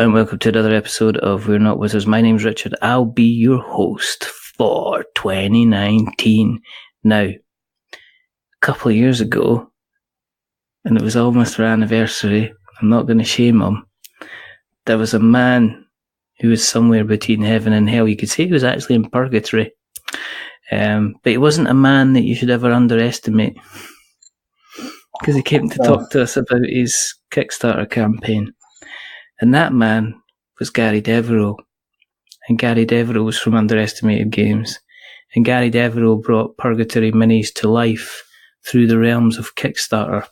and welcome to another episode of We're Not Wizards. My name's Richard. I'll be your host for 2019. Now, a couple of years ago, and it was almost our anniversary, I'm not going to shame him, there was a man who was somewhere between heaven and hell. You could say he was actually in purgatory. But he wasn't a man that you should ever underestimate, because he came to talk to us about his Kickstarter campaign. And that man was Gary Deveraux. And Gary Deveraux was from Underestimated Games. And Gary Deveraux brought Purgatory minis to life through the realms of Kickstarter.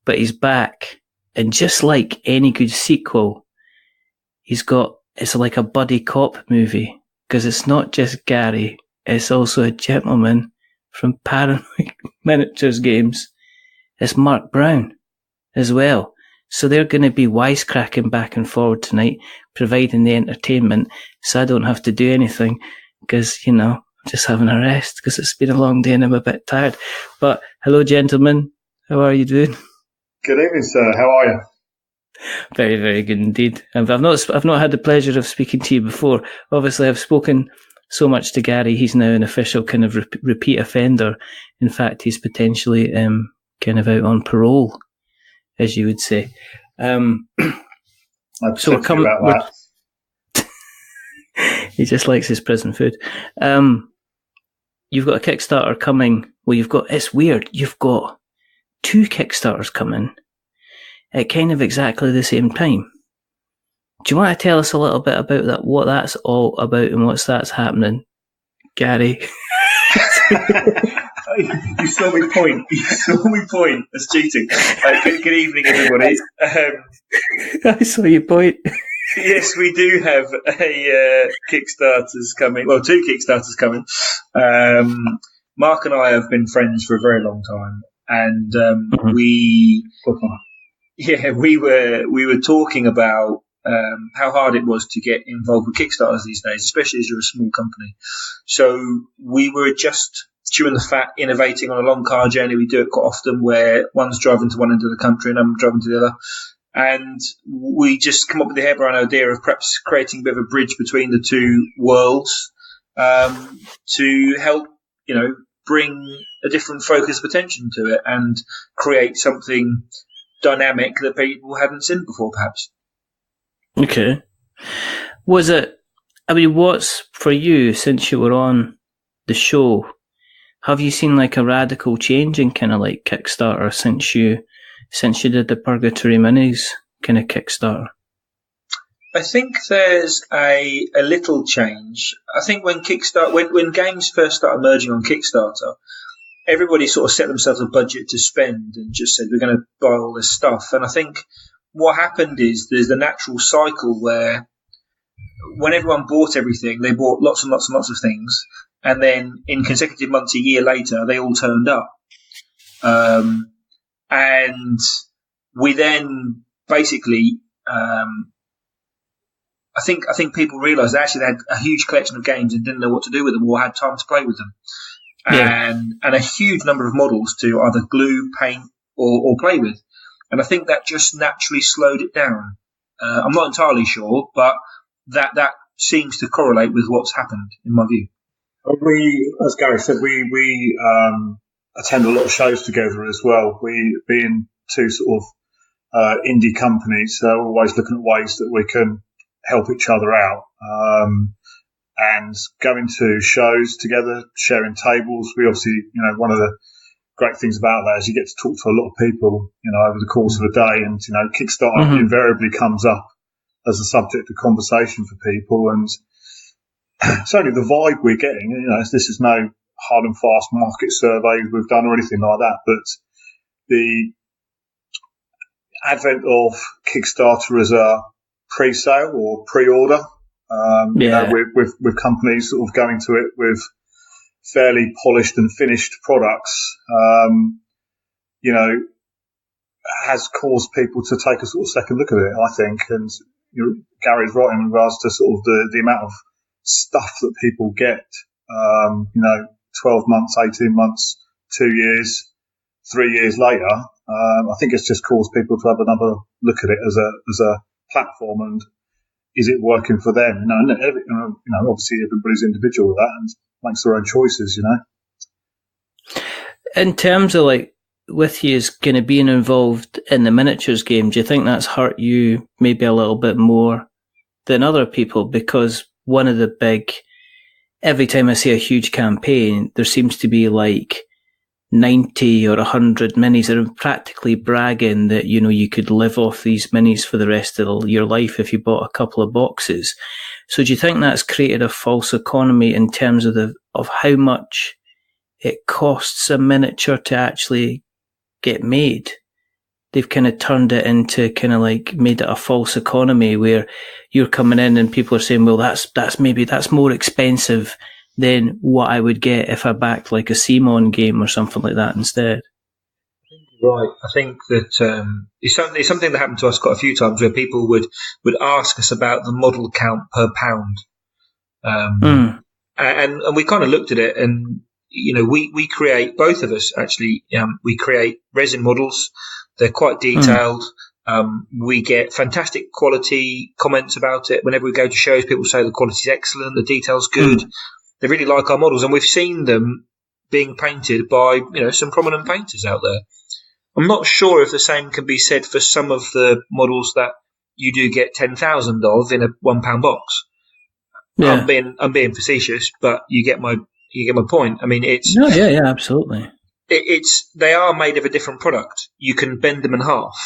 But he's back. And just like any good sequel, it's like a buddy cop movie. Because it's not just Gary, it's also a gentleman from Paranoid Miniatures Games. It's Mark Brown as well. So they're going to be wisecracking back and forward tonight, providing the entertainment, so I don't have to do anything, because, I'm just having a rest, because it's been a long day and I'm a bit tired. But hello, gentlemen. How are you doing? Good evening, sir. How are you? Very, very good indeed. I've not had the pleasure of speaking to you before. Obviously, I've spoken so much to Gary. He's now an official kind of repeat offender. In fact, he's potentially kind of out on parole, as you would say. So we're coming about that. He just likes his prison food. You've got a Kickstarter coming. Well, it's weird. You've got two Kickstarters coming at kind of exactly the same time. Do you want to tell us a little bit about that? What that's all about and that's happening, Gary? You saw me point. That's cheating. Good evening, everybody. I saw your point. Yes, we do have a Kickstarters coming. Well, two Kickstarters coming. Mark and I have been friends for a very long time, and we were talking about how hard it was to get involved with Kickstarters these days, especially as you're a small company. So we were just chewing the fat, innovating on a long car journey. We do it quite often where one's driving to one end of the country and I'm driving to the other. And we just come up with the harebrained idea of perhaps creating a bit of a bridge between the two worlds to help, bring a different focus of attention to it and create something dynamic that people hadn't seen before, perhaps. Okay. What's for you, since you were on the show, have you seen like a radical change in kind of like Kickstarter since you did the Purgatory Minis kind of Kickstarter? I think there's a little change. I think when games first started emerging on Kickstarter, everybody sort of set themselves a budget to spend and just said, we're going to buy all this stuff. And I think what happened is there's the natural cycle where when everyone bought everything, they bought lots and lots and lots of things. And then in consecutive months, a year later, they all turned up. And we then basically, I think people realised they actually had a huge collection of games and didn't know what to do with them or had time to play with them. Yeah. And a huge number of models to either glue, paint, or play with. And I think that just naturally slowed it down. I'm not entirely sure, but that seems to correlate with what's happened, in my view. We, as Gary said, we attend a lot of shows together as well. We, being two sort of indie companies, so we're always looking at ways that we can help each other out. And going to shows together, sharing tables. We obviously, one of the great things about that is you get to talk to a lot of people, over the course of a day. And, Kickstarter invariably comes up as a subject of conversation for people. And certainly the vibe we're getting, this is no hard and fast market survey we've done or anything like that, but the advent of Kickstarter as a pre-sale or pre-order, with companies sort of going to it with fairly polished and finished products, has caused people to take a sort of second look at it, I think. And Gary's right in regards to sort of the amount of stuff that people get, 12 months, 18 months, 2 years, 3 years later. I think it's just caused people to have another look at it as a platform. And is it working for them? And obviously everybody's individual with that and makes their own choices, In terms of like, with you kind of being involved in the miniatures game, do you think that's hurt you maybe a little bit more than other people? Because one of the every time I see a huge campaign, there seems to be like 90 or 100 minis that are practically bragging that, you could live off these minis for the rest of your life if you bought a couple of boxes. So do you think that's created a false economy in terms of how much it costs a miniature to actually get made? They've kind of turned it into kind of like made it a false economy where you're coming in and people are saying, well, that's more expensive than what I would get if I backed like a CMON game or something like that instead. Right. I think that it's something that happened to us quite a few times where people would ask us about the model count per pound. And we kind of looked at it and, we create, both of us actually, we create resin models. They're quite detailed. We get fantastic quality comments about it. Whenever we go to shows, people say the quality's excellent, the detail's good. They really like our models, and we've seen them being painted by, some prominent painters out there. I'm not sure if the same can be said for some of the models that you do get 10,000 of in a £1 box. Yeah. I'm being facetious, but you get my point. I mean, it's absolutely. They are made of a different product. You can bend them in half.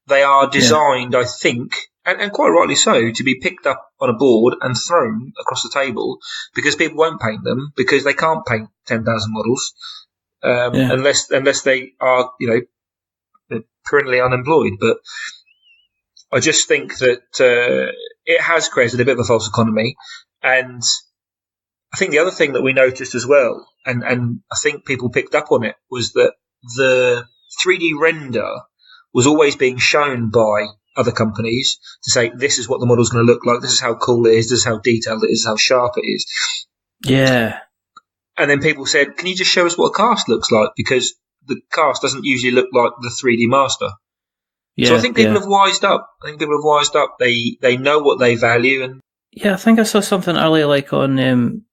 They are designed, I think, and quite rightly so, to be picked up on a board and thrown across the table because people won't paint them because they can't paint 10,000 models unless they are, perennially unemployed. But I just think that it has created a bit of a false economy. And I think the other thing that we noticed as well, and I think people picked up on it, was that the 3D render was always being shown by other companies to say, this is what the model's going to look like, this is how cool it is, this is how detailed it is, this is how sharp it is. Yeah. And then people said, can you just show us what a cast looks like? Because the cast doesn't usually look like the 3D master. Yeah, so I think people have wised up. They know what they value. And yeah, I think I saw something earlier, like on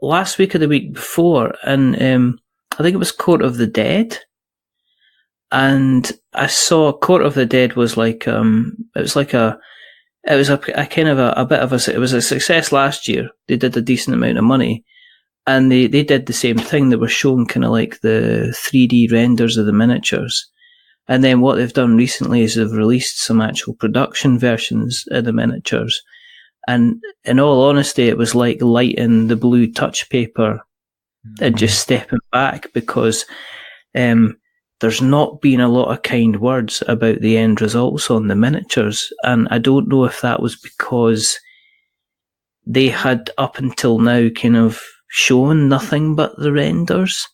last week or the week before, and I think it was Court of the Dead. And I saw Court of the Dead was like it was a kind of a bit of it was a success last year. They did a decent amount of money, and they did the same thing. They were showing kind of like the 3D renders of the miniatures, and then what they've done recently is they've released some actual production versions of the miniatures. And in all honesty, it was like lighting the blue touch paper and just stepping back because there's not been a lot of kind words about the end results on the miniatures. And I don't know if that was because they had up until now kind of shown nothing but the renders,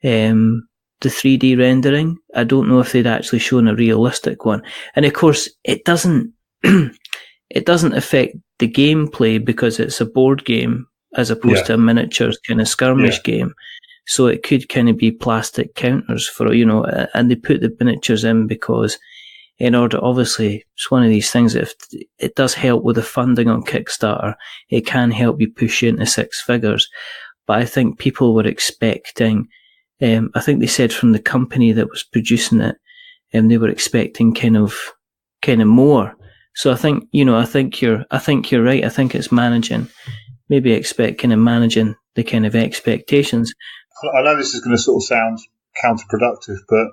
the 3D rendering. I don't know if they'd actually shown a realistic one. And of course, it doesn't affect the gameplay because it's a board game as opposed to a miniatures kind of skirmish game. So it could kind of be plastic counters for, and they put the miniatures in because in order, obviously, it's one of these things that if it does help with the funding on Kickstarter, it can help you push you into six figures. But I think people were expecting, I think they said from the company that was producing it, they were expecting kind of more. So I think you're right. I think it's managing the kind of expectations. I know this is going to sort of sound counterproductive, but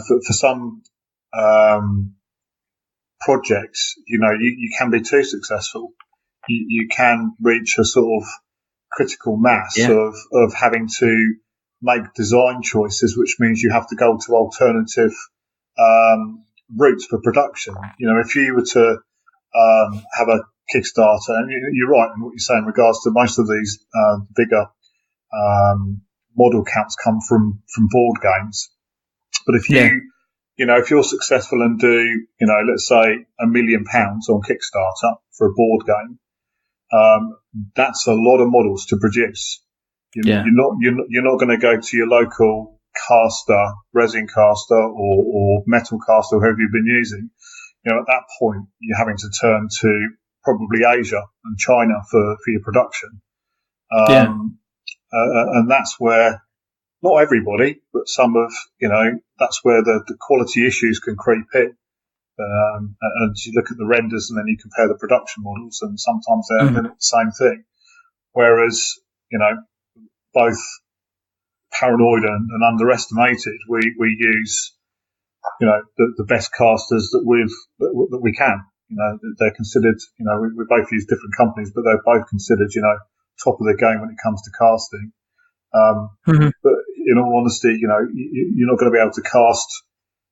for some projects, you can be too successful. You can reach a sort of critical mass of having to make design choices, which means you have to go to alternative routes for production. If you were to have a Kickstarter, and you're right in what you say in regards to most of these bigger model counts come from board games. But if if you're successful and do, let's say £1 million on Kickstarter for a board game, that's a lot of models to produce. You're not going to go to your local caster, resin caster, or metal caster, whoever you've been using. At that point, you're having to turn to probably Asia and China for your production. And that's where not everybody, but some of, that's where the quality issues can creep in. And you look at the renders and then you compare the production models, and sometimes they're the same thing. Whereas, both paranoid and underestimated, we use, the best casters that we can. They're considered, we both use different companies, but they're both considered, top of the game when it comes to casting. But in all honesty, you're not going to be able to cast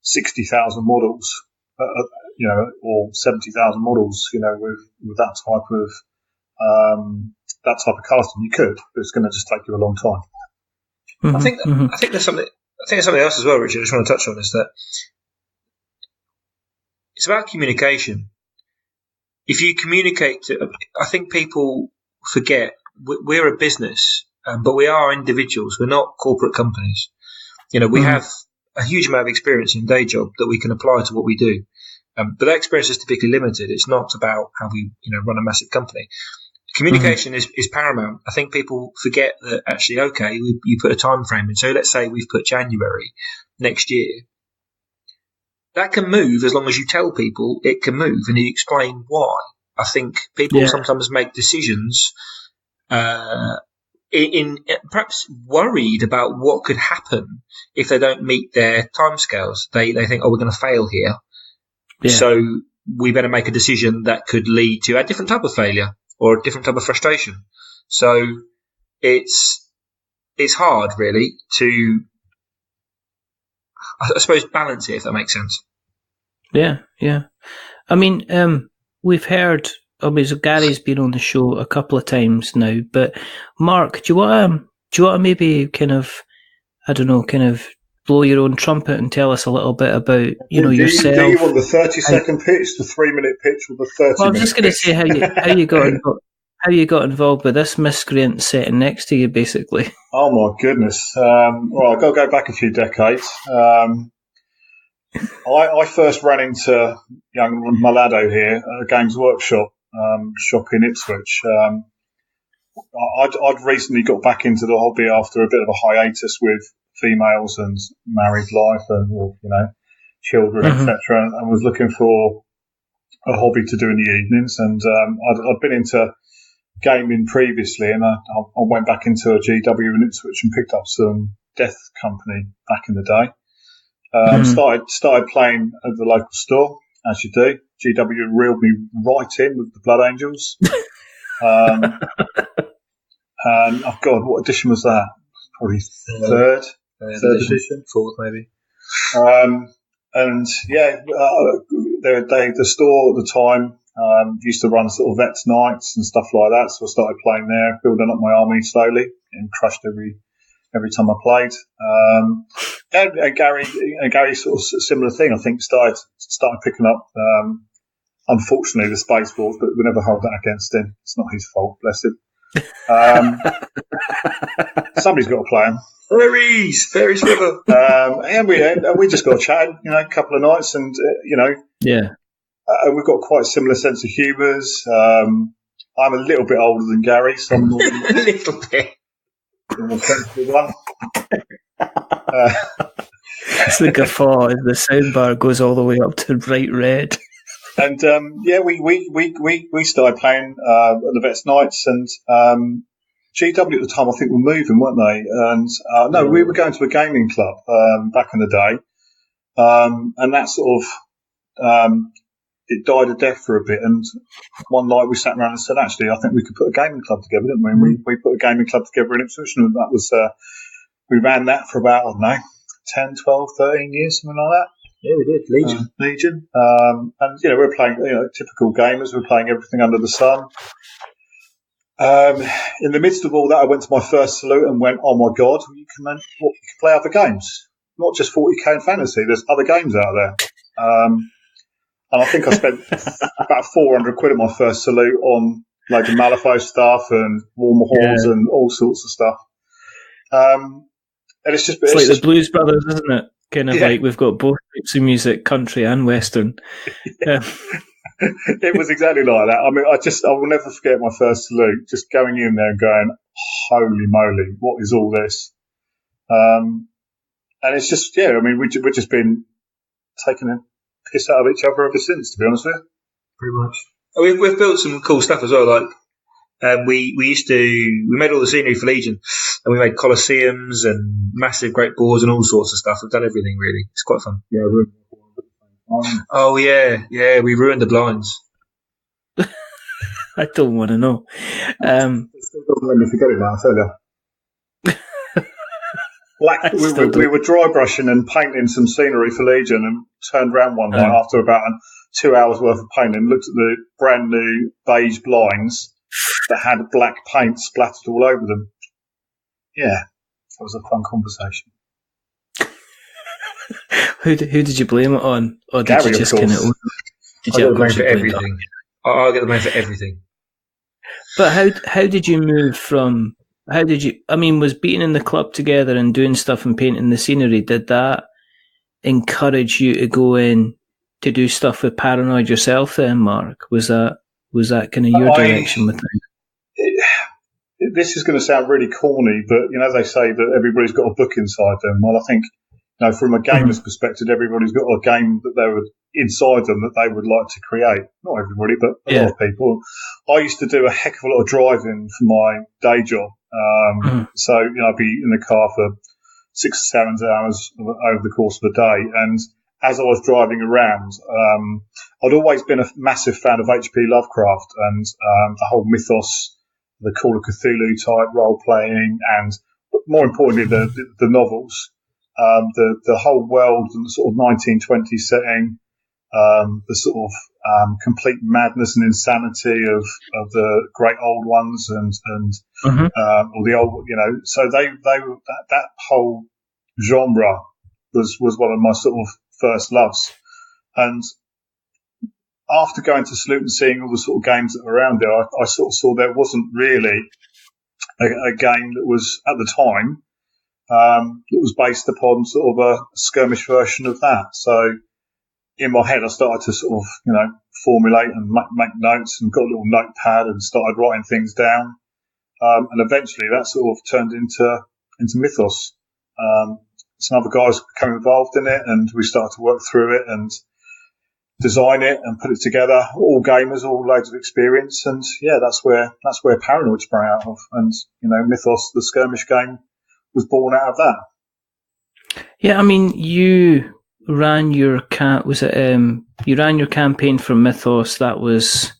60,000 models, or 70,000 models, with that type of casting. You could, but it's going to just take you a long time. I think there's something else as well, Richard. I just want to touch on is that it's about communication. If you communicate I think people forget we're a business, but we are individuals. We're not corporate companies. We have a huge amount of experience in day job that we can apply to what we do. But that experience is typically limited. It's not about how we, run a massive company. Communication is paramount. I think people forget that actually, okay, you put a time frame in. So let's say we've put January next year. That can move as long as you tell people it can move and you explain why. I think people sometimes make decisions in perhaps worried about what could happen if they don't meet their timescales. They think, we're going to fail here. Yeah. So we better make a decision that could lead to a different type of failure or a different type of frustration. So it's hard really to, I suppose, balance it, if that makes sense. Yeah. I mean, we've heard, so Gary's been on the show a couple of times now, but Mark, do you want to maybe kind of blow your own trumpet and tell us a little bit about, yourself? Do you want the 30-second pitch, the 3-minute pitch, or the 30-minute Well, I'm just going to say how you got involved with this miscreant sitting next to you, basically. Oh my goodness! Well, I've got to go back a few decades. I first ran into young Malado here at a Games Workshop shop in Ipswich. I'd recently got back into the hobby after a bit of a hiatus with females and married life and children, etc., and was looking for a hobby to do in the evenings. And I'd been into gaming previously, and I went back into a GW in Ipswich and picked up some Death Company back in the day. Started playing at the local store, as you do. GW reeled me right in with the Blood Angels. And oh God, what edition was that? Probably third edition, fourth maybe. And yeah, the store at the time used to run sort of vets nights and stuff like that. So I started playing there, building up my army slowly, and crushed every time I played. And Gary sort of similar thing. I think started picking up. Unfortunately, the Space Wars, but we never hold that against him. It's not his fault, bless him. Somebody's got to play him. Fairies River. And we just got chatting, a couple of nights, and we've got quite a similar sense of humours. I'm a little bit older than Gary, so I'm a little bit. More sensible one. It's the guffaw as the soundbar goes all the way up to bright red. And we started playing at the Vets Nights, and GW at the time I think were moving, weren't they? And no, we were going to a gaming club back in the day, and that sort of it died a death for a bit. And one night we sat around and said, actually, I think we could put a gaming club together, didn't we? And we put a gaming club together in Ipswich, and that was we ran that for about, I don't know, 10, 12, 13 years, something like that. Yeah, we did. Legion. And, we were playing, typical gamers. We were playing everything under the sun. In the midst of all that, I went to my first salute and went, oh, my God, you can play other games. Not just 40k and fantasy. There's other games out there. And I think I spent about 400 quid at my first salute on loads of Malifaux stuff and Warmer Halls and all sorts of stuff. And it's like the Blues Brothers, isn't it? Kind of like we've got both types of music, country and western. It was exactly like that. I mean, I will never forget my first salute, just going in there and going, holy moly, what is all this? And it's just, I mean, we've just been taking a piss out of each other ever since, to be honest with you. Pretty much. We've built some cool stuff as well, like, we made all the scenery for Legion, and we made Colosseums and massive great boards and all sorts of stuff. We've done everything, really. It's quite fun. Yeah, oh yeah, we ruined the blinds. I don't want to know. It still doesn't let me forget it now, I tell you. We were dry brushing and painting some scenery for Legion, and turned around one night after about 2 hours worth of painting, looked at the brand new beige blinds that had black paint splattered all over them. Yeah, that was a fun conversation. Who did you blame it on? Or did Gary, you just kind of... I get the blame for everything. I get the blame for everything. But how did you move from... was being in the club together and doing stuff and painting the scenery, did that encourage you to go in to do stuff with Paranoid yourself then, Mark? Was that kind of your direction with it? This is going to sound really corny, but, they say that everybody's got a book inside them. Well, I think, from a gamer's perspective, everybody's got a game that they would inside them that they would like to create. Not everybody, but a lot of people. I used to do a heck of a lot of driving for my day job. So, I'd be in the car for 6 or 7 hours over the course of the day. And as I was driving around, I'd always been a massive fan of H.P. Lovecraft and the whole mythos, the Call of Cthulhu type role playing, and more importantly, the novels, the whole world and the sort of 1920s setting, the sort of complete madness and insanity of the great old ones and or the old, so they that whole genre was one of my sort of first loves. And after going to Salute and seeing all the sort of games that were around there, I sort of saw there wasn't really a game that was at the time that was based upon sort of a skirmish version of that. So in my head, I started to sort of, formulate and make notes, and got a little notepad and started writing things down. And eventually that sort of turned into Mythos. Some other guys became involved in it, and we started to work through it and design it and put it together. All gamers, all loads of experience, and that's where Paranoid sprang out of. And Mythos, the skirmish game, was born out of that. Yeah, I mean, you ran your you ran your campaign for Mythos. That was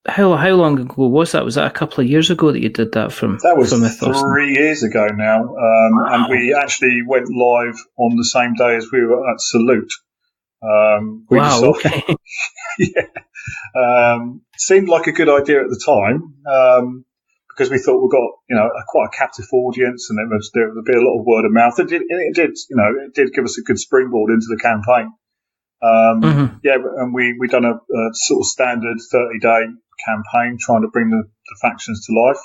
how long ago was that? Was that a couple of years ago that you did that from? That was from Mythos? 3 years ago now, Wow. And we actually went live on the same day as we were at Salute. Okay. Seemed like a good idea at the time, because we thought we've got quite a captive audience, and there would be a lot of word of mouth. It did give us a good springboard into the campaign. And we done a sort of standard 30-day campaign trying to bring the factions to life.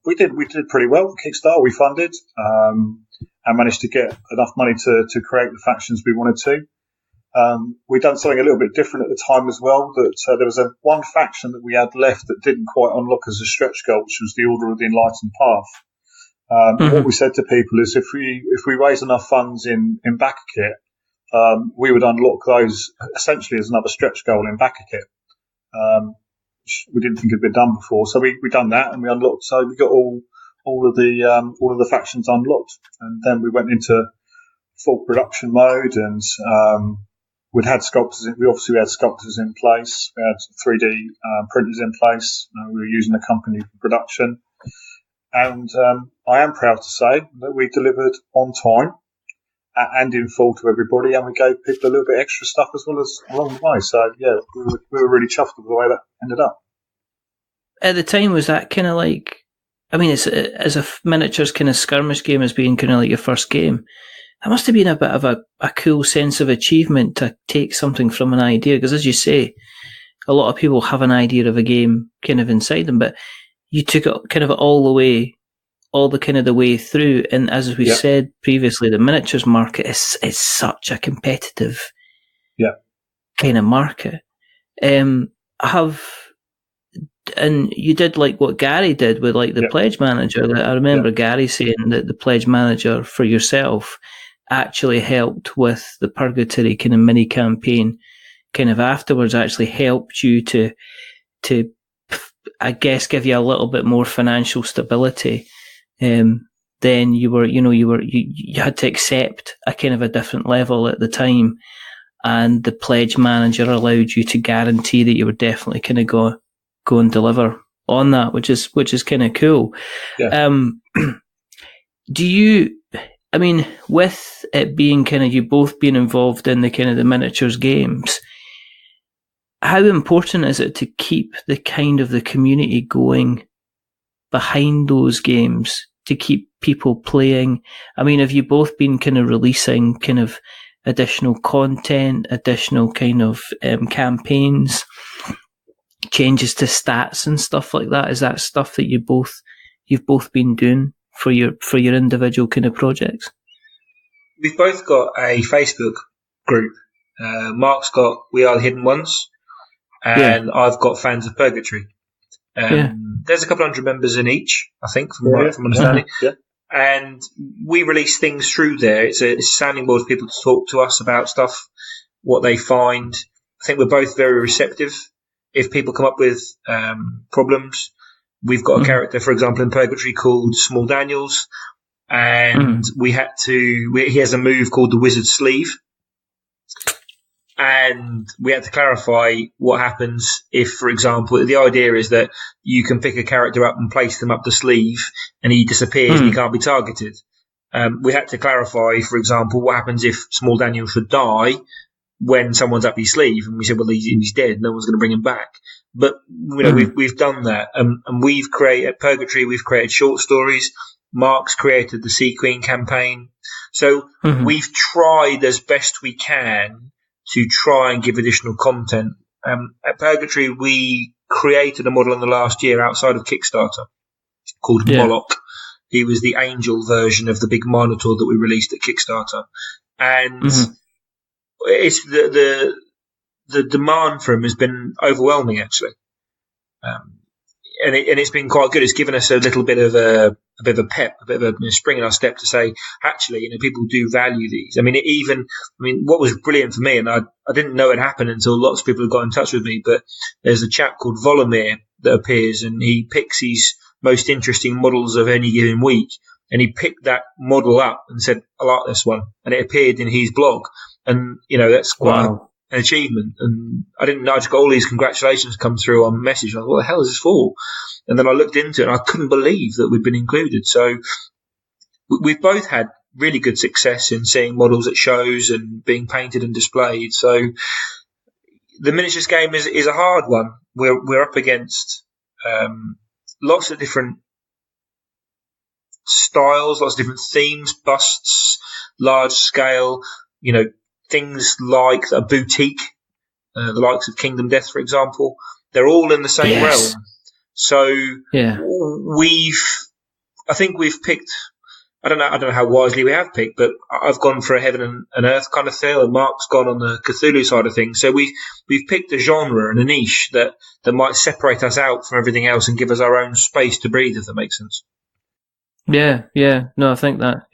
We did pretty well with Kickstarter. We funded and managed to get enough money to create the factions we wanted to. We'd done something a little bit different at the time as well. That there was one faction that we had left that didn't quite unlock as a stretch goal, which was the Order of the Enlightened Path. What we said to people is, if we raise enough funds in backer kit, we would unlock those essentially as another stretch goal in backer kit. Which we didn't think had been done before, so we done that, and we unlocked. So we got all of the factions unlocked, and then we went into full production mode, and we'd had sculptors. We obviously had sculptors in place. We had 3D printers in place. We were using a company for production, and I am proud to say that we delivered on time and in full to everybody, and we gave people a little bit extra stuff as well as along the way. So we were really chuffed with the way that ended up. At the time, was that kind of like? I mean, it's as a miniatures kind of skirmish game as being kind of like your first game. That must have been a bit of a cool sense of achievement to take something from an idea, because as you say, a lot of people have an idea of a game kind of inside them, but you took it kind of all the way through. And as we said previously, the miniatures market is such a competitive kind of market. And you did like what Gary did with like the pledge manager. I remember Gary saying that the pledge manager for yourself actually helped with the Purgatory kind of mini campaign. Kind of afterwards, actually helped you to I guess give you a little bit more financial stability. Then you had to accept a kind of a different level at the time, and the pledge manager allowed you to guarantee that you were definitely kind of go and deliver on that, which is kind of cool. Yeah. With it being kind of you both being involved in the kind of the miniatures games, how important is it to keep the kind of the community going behind those games, to keep people playing? I mean, have you both been kind of releasing kind of additional content, additional kind of campaigns, changes to stats and stuff like that? Is that stuff that you've both been doing for your individual kind of projects? We've both got a Facebook group. Mark's got We Are the Hidden Ones, and I've got Fans of Purgatory. There's a couple hundred members in each, I think, from understanding. Yeah. And we release things through there. It's a sounding board for people to talk to us about stuff, what they find. I think we're both very receptive. If people come up with problems, we've got a character, for example, in Purgatory called Small Daniels, and he has a move called the Wizard's Sleeve. And we had to clarify what happens if, for example, the idea is that you can pick a character up and place them up the sleeve and he disappears and he can't be targeted. We had to clarify, for example, what happens if Small Daniel should die when someone's up his sleeve. And we said, well, he's dead. No one's going to bring him back. But, we've done that. And we've created Purgatory. We've created short stories. Mark's created the Sea Queen campaign. So we've tried as best we can to try and give additional content. At Purgatory, we created a model in the last year outside of Kickstarter called Moloch. He was the angel version of the big Minotaur that we released at Kickstarter. And it's the demand for him has been overwhelming, actually. And it's been quite good. It's given us a little bit of a pep, a bit of a spring in our step to say, actually, people do value these. What was brilliant for me, and I didn't know it happened until lots of people have got in touch with me, but there's a chap called Volomir that appears, and he picks his most interesting models of any given week, and he picked that model up and said, I like this one, and it appeared in his blog. And, that's quite an achievement. And I didn't know, I just got all these congratulations come through on message. I thought, what the hell is this for? And then I looked into it and I couldn't believe that we'd been included. So we've both had really good success in seeing models at shows and being painted and displayed. So the miniatures game is a hard one. We're up against lots of different styles, lots of different themes, busts, large scale, things like a boutique, the likes of Kingdom Death, for example. They're all in the same realm. So I think we've picked, I don't know how wisely we have picked, but I've gone for a heaven and earth kind of feel, and Mark's gone on the Cthulhu side of things. So we've picked a genre and a niche that might separate us out from everything else and give us our own space to breathe, if that makes sense. Yeah. No, I think that,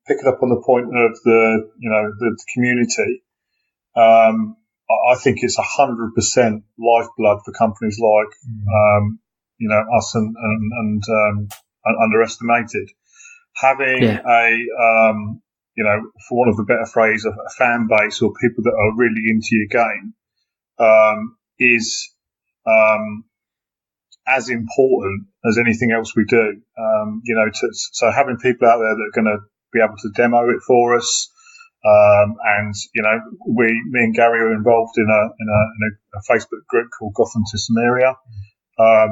Picking up on the point of the community, I think it's 100% lifeblood for companies like us and Underestimated. Having for want of a better phrase, a fan base or people that are really into your game is as important as anything else we do. So having people out there that are going to be able to demo it for us. And me and Gary are involved in a Facebook group called Gotham to Samaria.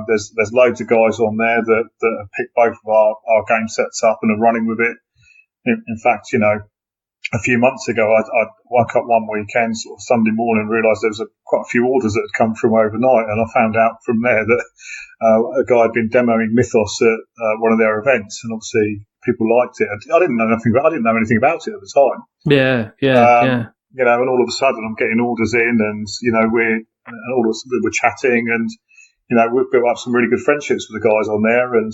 There's loads of guys on there that have picked both of our game sets up and are running with it. In fact, a few months ago, I woke up one weekend, sort of Sunday morning, and realised there was quite a few orders that had come through overnight, and I found out from there that a guy had been demoing Mythos at one of their events, and obviously people liked it. I didn't know anything about it at the time. and all of a sudden I'm getting orders in, and we're chatting, and we've built up some really good friendships with the guys on there, and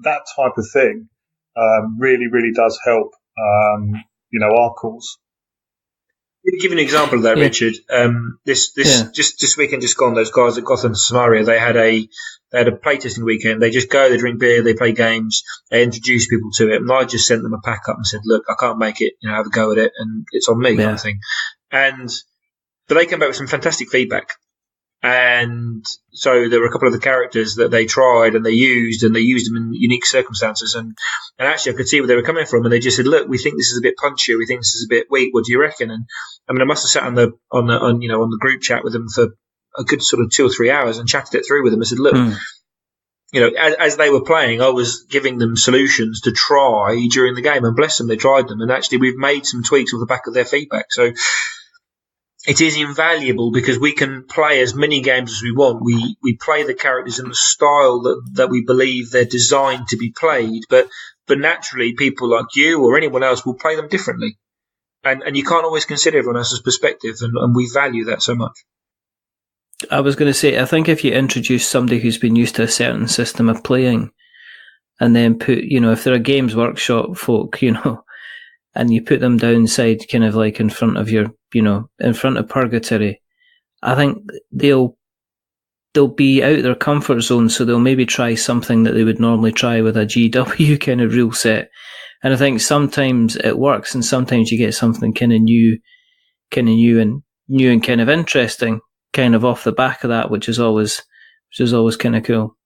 that type of thing really, really does help. Our cause. To give you an example of that, Richard, this weekend just gone, those guys at Gotham Samaria, they had a playtesting weekend. They just go, they drink beer, they play games, they introduce people to it, and I just sent them a pack up and said, look, I can't make it, have a go at it, and it's on me, kind of thing. But they came back with some fantastic feedback. And so there were a couple of the characters that they tried and they used them in unique circumstances. And actually I could see where they were coming from. And they just said, look, we think this is a bit punchier. We think this is a bit weak. What do you reckon? And I mean, I must have sat on the group chat with them for a good sort of 2 or 3 hours and chatted it through with them. I said, look, as they were playing, I was giving them solutions to try during the game, and bless them, they tried them. And actually we've made some tweaks off the back of their feedback. So it is invaluable because we can play as many games as we want. We play the characters in the style that we believe they're designed to be played, but naturally people like you or anyone else will play them differently. And you can't always consider everyone else's perspective, and we value that so much. I was going to say, I think if you introduce somebody who's been used to a certain system of playing, and then put, if they're a Games Workshop folk, and you put them downside kind of like in front of in front of Purgatory, I think they'll be out of their comfort zone, so they'll maybe try something that they would normally try with a GW kind of rule set. And I think sometimes it works, and sometimes you get something kind of new and kind of interesting, kind of off the back of that, which is always kind of cool.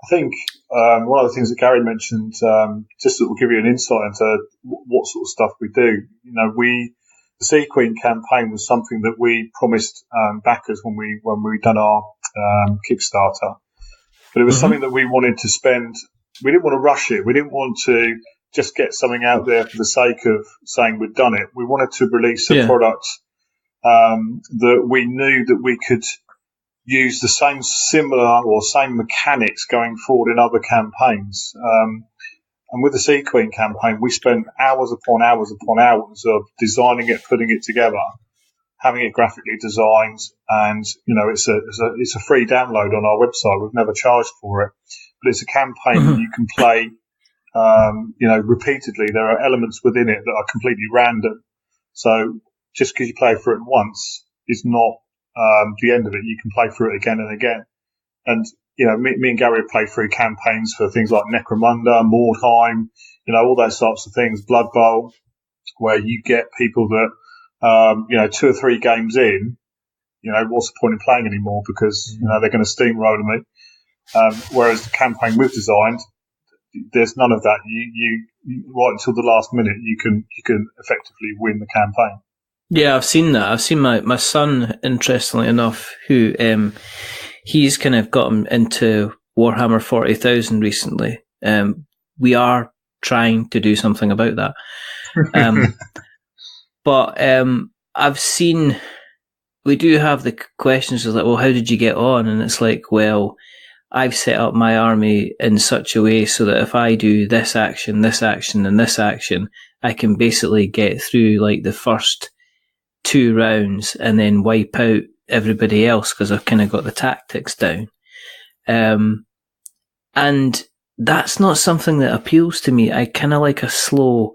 I think one of the things that Gary mentioned, just that will give you an insight into what sort of stuff we do. The Sea Queen campaign was something that we promised backers when we done our Kickstarter, but it was something that we wanted to spend. We didn't want to rush it. We didn't want to just get something out there for the sake of saying we'd done it. We wanted to release a product that we knew that we could use the same mechanics going forward in other campaigns. And with the Sea Queen campaign, we spent hours upon hours upon hours of designing it, putting it together, having it graphically designed, and it's a free download on our website. We've never charged for it, but it's a campaign that you can play, repeatedly. There are elements within it that are completely random. So just because you play through it once is not the end of it. You can play through it again and again. And me and Gary have played through campaigns for things like Necromunda, Mordheim, all those sorts of things, Blood Bowl, where you get people that, 2 or 3 games in, what's the point in playing anymore, because, they're going to steamroll me. Whereas the campaign we've designed, there's none of that. You right until the last minute, you can effectively win the campaign. Yeah, I've seen that. I've seen my son, interestingly enough, who he's kind of gotten into Warhammer 40,000 recently. We are trying to do something about that. But I've seen, we do have the questions of like, well, how did you get on? And it's like, well, I've set up my army in such a way so that if I do this action, and this action, I can basically get through like the first 2 rounds and then wipe out everybody else because I've kind of got the tactics down. And that's not something that appeals to me. I kind of like a slow,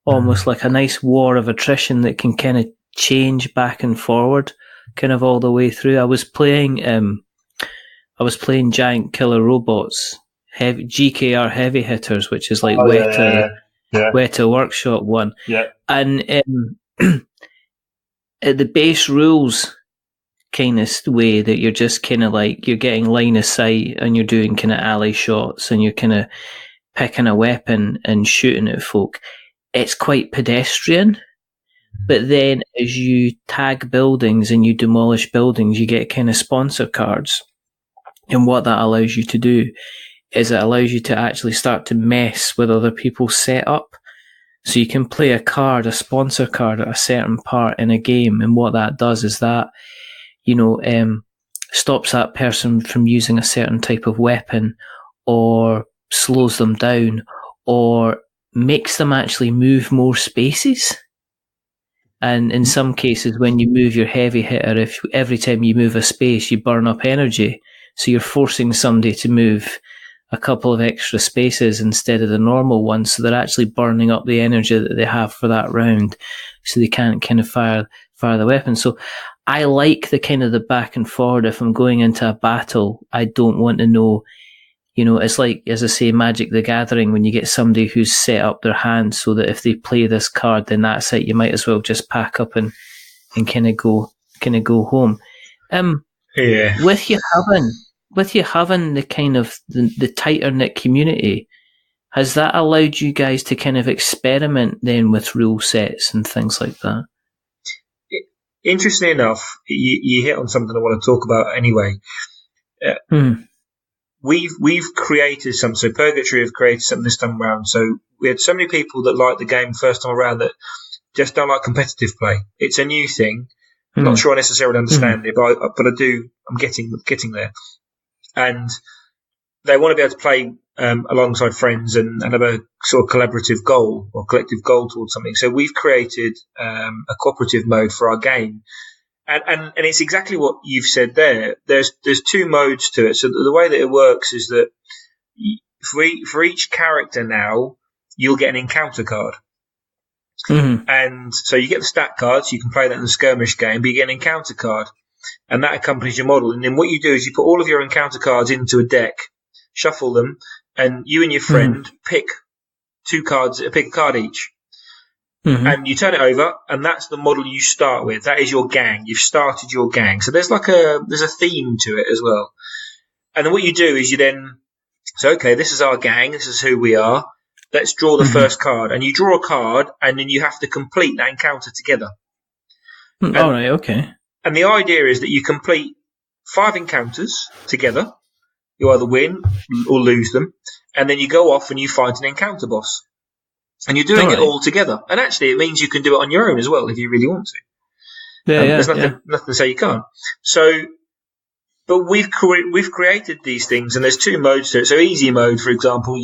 almost like a nice war of attrition that can kind of change back and forward kind of all the way through. I was playing Giant Killer Robots, GKR Heavy Hitters, which is like Weta Workshop one. Yeah. And the base rules kind of way that you're just kind of like, you're getting line of sight and you're doing kind of alley shots and you're kind of picking a weapon and shooting at folk. It's quite pedestrian. But then as you tag buildings and you demolish buildings, you get kind of sponsor cards. And what that allows you to do is it allows you to actually start to mess with other people's setup. So you can play a sponsor card at a certain part in a game. And what that does is that, stops that person from using a certain type of weapon, or slows them down, or makes them actually move more spaces. And in some cases, when you move your heavy hitter, if every time you move a space, you burn up energy. So you're forcing somebody to move a couple of extra spaces instead of the normal one. So they're actually burning up the energy that they have for that round. So they can't kind of fire the weapon. So I like the kind of the back and forward. If I'm going into a battle, I don't want to know, it's like, as I say, Magic the Gathering, when you get somebody who's set up their hand so that if they play this card, then that's it. You might as well just pack up and kind of go home. With you having the kind of the tighter knit community, has that allowed you guys to kind of experiment then with rule sets and things like that? Interestingly enough, you hit on something I want to talk about anyway. We've created something. So Purgatory have created something this time around. So we had so many people that liked the game first time around that just don't like competitive play. It's a new thing. I'm not sure I necessarily understand it, but I do. I'm getting there. And they want to be able to play alongside friends and have a sort of collaborative goal or collective goal towards something. So we've created a cooperative mode for our game. And it's exactly what you've said there. There's two modes to it. So the way that it works is that for each character now, you'll get an encounter card. And so you get the stat cards, you can play that in the skirmish game, but you get an encounter card, and that accompanies your model. And then what you do is you put all of your encounter cards into a deck, shuffle them, and you and your friend pick a card each. And you turn it over, and that's the model you start with. That is your gang. You've started your gang. So there's a theme to it as well. And then what you do is okay, this is our gang. This is who we are. Let's draw the first card. And you draw a card, and then you have to complete that encounter together. All right, okay. And the idea is that you complete 5 encounters together. You either win or lose them. And then you go off and you fight an encounter boss. And you're doing it all together. And actually, it means you can do it on your own as well if you really want to. There's nothing to say you can't. So, but we've created these things, and there's 2 modes to it. So easy mode, for example,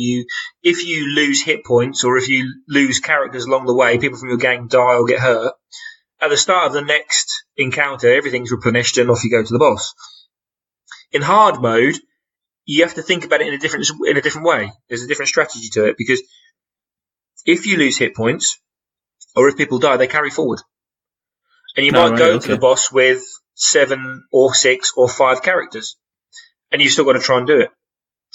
if you lose hit points or if you lose characters along the way, people from your gang die or get hurt, at the start of the next encounter, everything's replenished and off you go to the boss. In hard mode, you have to think about it in a different way. There's a different strategy to it, because if you lose hit points, or if people die, they carry forward. And you might go to the boss with 7 or 6 or 5 characters, and you've still got to try and do it.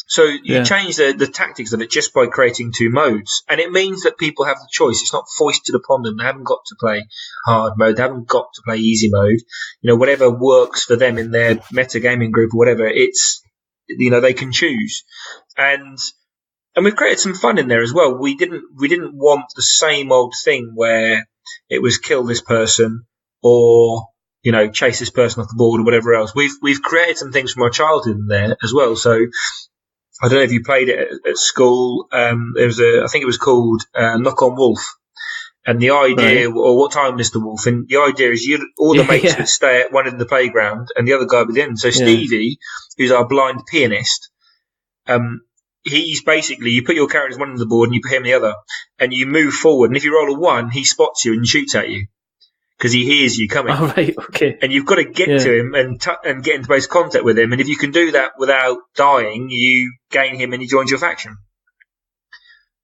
So you change the tactics of it just by creating 2 modes. And it means that people have the choice. It's not foisted upon them. They haven't got to play hard mode. They haven't got to play easy mode. Whatever works for them in their metagaming group or whatever, it's, they can choose. And we've created some fun in there as well. We didn't want the same old thing where it was kill this person or, chase this person off the board or whatever else. We've created some things from our childhood in there as well. So I don't know if you played it at school. There was I think it was called Knock on Wolf. And the idea, or What Time, Mr. Wolf? And the idea is all the mates would stay at one end of the playground and the other guy would be in. So Stevie, who's our blind pianist, he's basically, you put your characters one on the board and you put him the other, and you move forward. And if you roll a 1, he spots you and shoots at you because he hears you coming. Oh, right, okay. And you've got to get to him and get into close contact with him. And if you can do that without dying, you gain him and he joins your faction.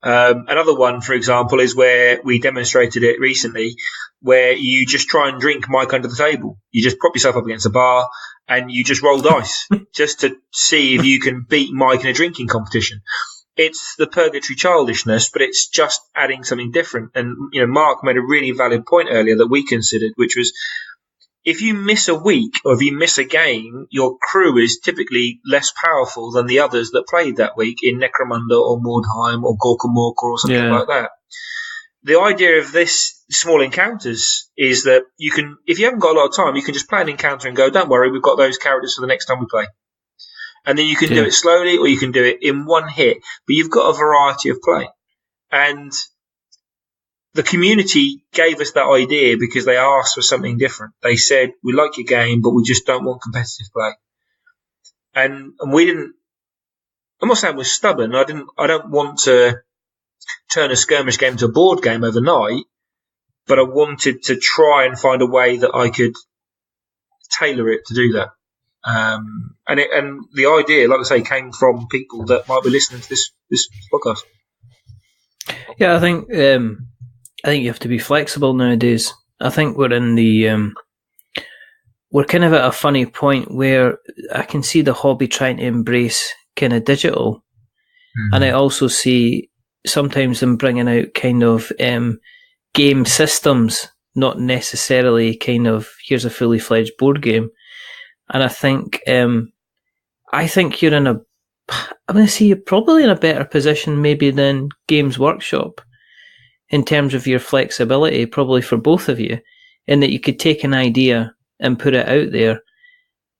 Another one, for example, is where we demonstrated it recently, where you just try and drink Mike under the table. You just prop yourself up against a bar and you just roll dice just to see if you can beat Mike in a drinking competition. It's the Purgatory childishness, but it's just adding something different. And, Mark made a really valid point earlier that we considered, which was, if you miss a week or if you miss a game, your crew is typically less powerful than the others that played that week in Necromunda or Mordheim or Gorkamorka or something like that. The idea of this small encounters is that you can, if you haven't got a lot of time, you can just play an encounter and go, don't worry, we've got those characters for the next time we play. And then you can do it slowly or you can do it in one hit. But you've got a variety of play. And the community gave us that idea because they asked for something different. They said, we like your game, but we just don't want competitive play. And we didn't, I'm not saying we're stubborn. I don't want to turn a skirmish game to a board game overnight. but I wanted to try and find a way that I could tailor it to do that. And the idea, like I say, came from people that might be listening to this podcast. Yeah, I think you have to be flexible nowadays. I think we're in we're kind of at a funny point where I can see the hobby trying to embrace kind of digital, and I also see sometimes them bringing out kind of game systems, not necessarily kind of here's a fully fledged board game. And I think you're I'm going to see you're probably in a better position maybe than Games Workshop in terms of your flexibility, probably for both of you, in that you could take an idea and put it out there,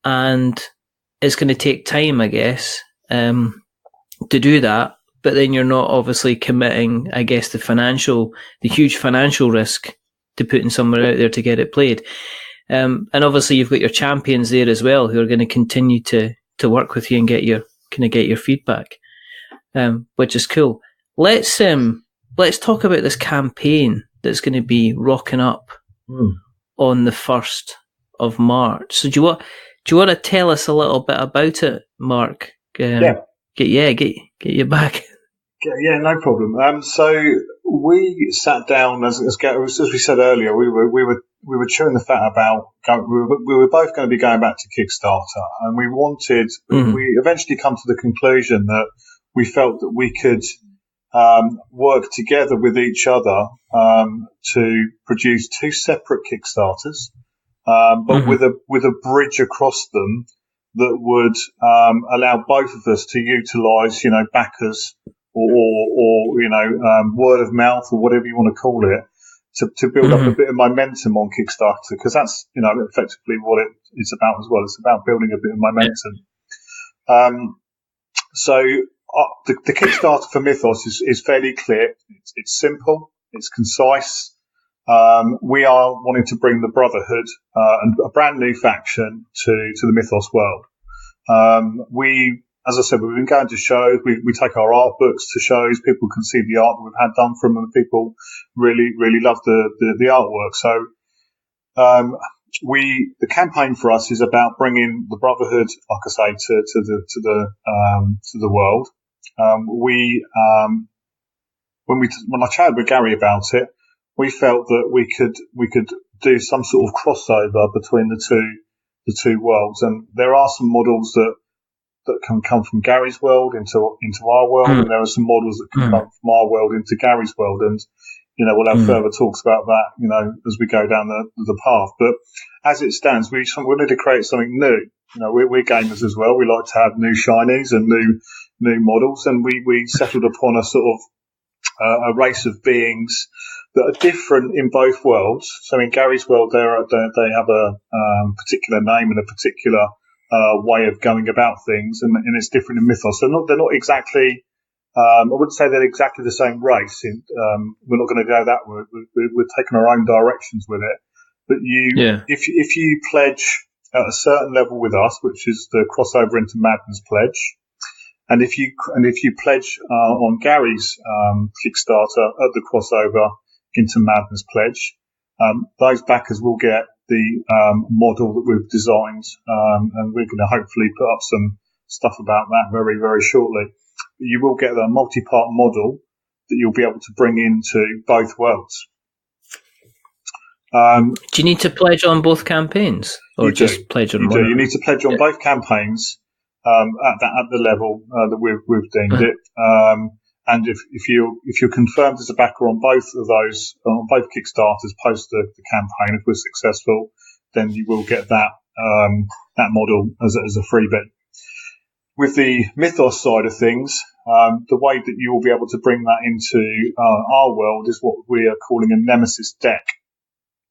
and it's going to take time, I guess, to do that. But then you're not obviously committing, I guess, the huge financial risk to putting somewhere out there to get it played. And obviously you've got your champions there as well who are going to continue to work with you and get your feedback, which is cool. Let's talk about this campaign that's going to be rocking up on the 1st of March. So do you want to tell us a little bit about it, Mark? Get you back. Yeah, no problem. So we sat down as we said earlier. We were chewing the fat about. We were both going to be going back to Kickstarter, and we wanted. We eventually come to the conclusion that we felt that we could work together with each other to produce 2 separate Kickstarters, but with a bridge across them that would allow both of us to utilise, backers or word of mouth or whatever you want to call it, to build up a bit of momentum on Kickstarter, because that's effectively what it is about as well. It's about building a bit of momentum. So the Kickstarter for Mythos is fairly clear. It's simple. It's concise. We are wanting to bring the Brotherhood and a brand new faction to the Mythos world. As I said, we've been going to shows. We take our art books to shows. People can see the art that we've had done from them. People really, really love the artwork. So, the campaign for us is about bringing the Brotherhood, like I say, to the world. When I chatted with Gary about it, we felt that we could do some sort of crossover between the two worlds, and there are some models that can come from Gary's world into our world, and there are some models that can come from our world into Gary's world, and we'll have further talks about that as we go down the path. But as it stands, we need to create something new. We're gamers as well. We like to have new shinies and new models, and we settled upon a sort of a race of beings that are different in both worlds. So in Gary's world, they have a particular name and a particular way of going about things, and it's different in Mythos. So they're not exactly. I wouldn't say they're exactly the same race. We're not going to go that way. We're taking our own directions with it. But if you pledge at a certain level with us, which is the crossover into Madness pledge, and if you pledge on Gary's Kickstarter at the crossover into Madness pledge, those backers will get the model that we've designed, and we're going to hopefully put up some stuff about that very, very shortly. You will get a multi-part model that you'll be able to bring into both worlds. Do you need to pledge on both campaigns, or just pledge on one? You need to pledge on both campaigns at the level that we've deemed it. And if you're confirmed as a backer on both of those, on both Kickstarters post the campaign, if we're successful, then you will get that model as a freebie. With the Mythos side of things, the way that you will be able to bring that into our world is what we are calling a Nemesis Deck.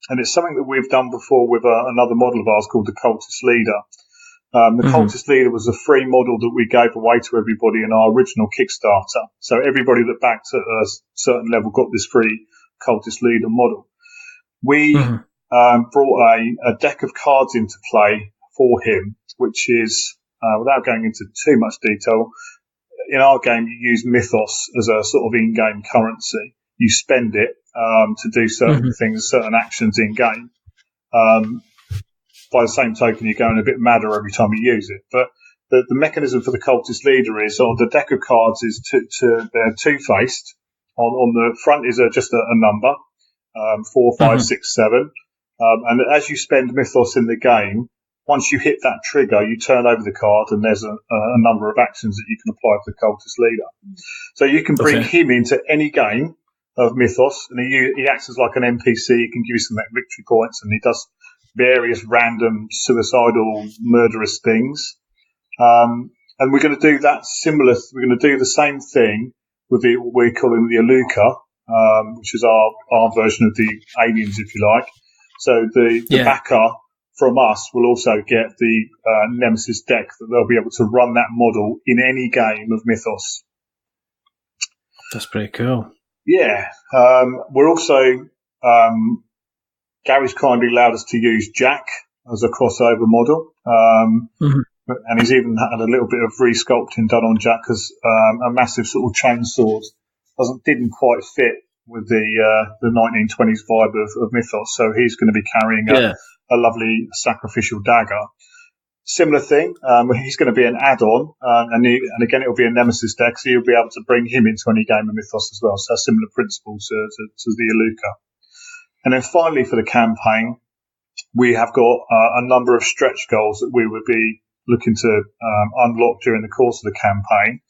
And it's something that we've done before with another model of ours called the Cultist Leader. The Cultist Leader was a free model that we gave away to everybody in our original Kickstarter. So everybody that backed at a certain level got this free Cultist Leader model. We brought a deck of cards into play for him, which is, without going into too much detail, in our game you use Mythos as a sort of in-game currency. You spend it to do certain things, certain actions in game. By the same token, you're going a bit madder every time you use it. But the mechanism for the cultist leader is on the deck of cards is they're two-faced. On the front is just a number, 4, 5, 6, 7. And as you spend Mythos in the game, once you hit that trigger, you turn over the card and there's a number of actions that you can apply to the cultist leader. So you can bring him into any game of Mythos, and he acts as like an NPC. He can give you some victory points, and he does various random suicidal, murderous things. And we're going to do that similar. We're going to do the same thing with what we're calling the Aluka, which is our version of the aliens, if you like. So the backer from us will also get the Nemesis deck that they'll be able to run that model in any game of Mythos. That's pretty cool. Yeah. We're also, Gary's kindly allowed us to use Jack as a crossover model. And he's even had a little bit of resculpting done on Jack because a massive sort of chainsword didn't quite fit with the 1920s vibe of Mythos. So he's going to be carrying a lovely sacrificial dagger. Similar thing, he's going to be an add-on, and again it'll be a Nemesis deck, so you'll be able to bring him into any game of Mythos as well. So a similar principle to the Aluka. And then finally for the campaign, we have got a number of stretch goals that we would be looking to unlock during the course of the campaign,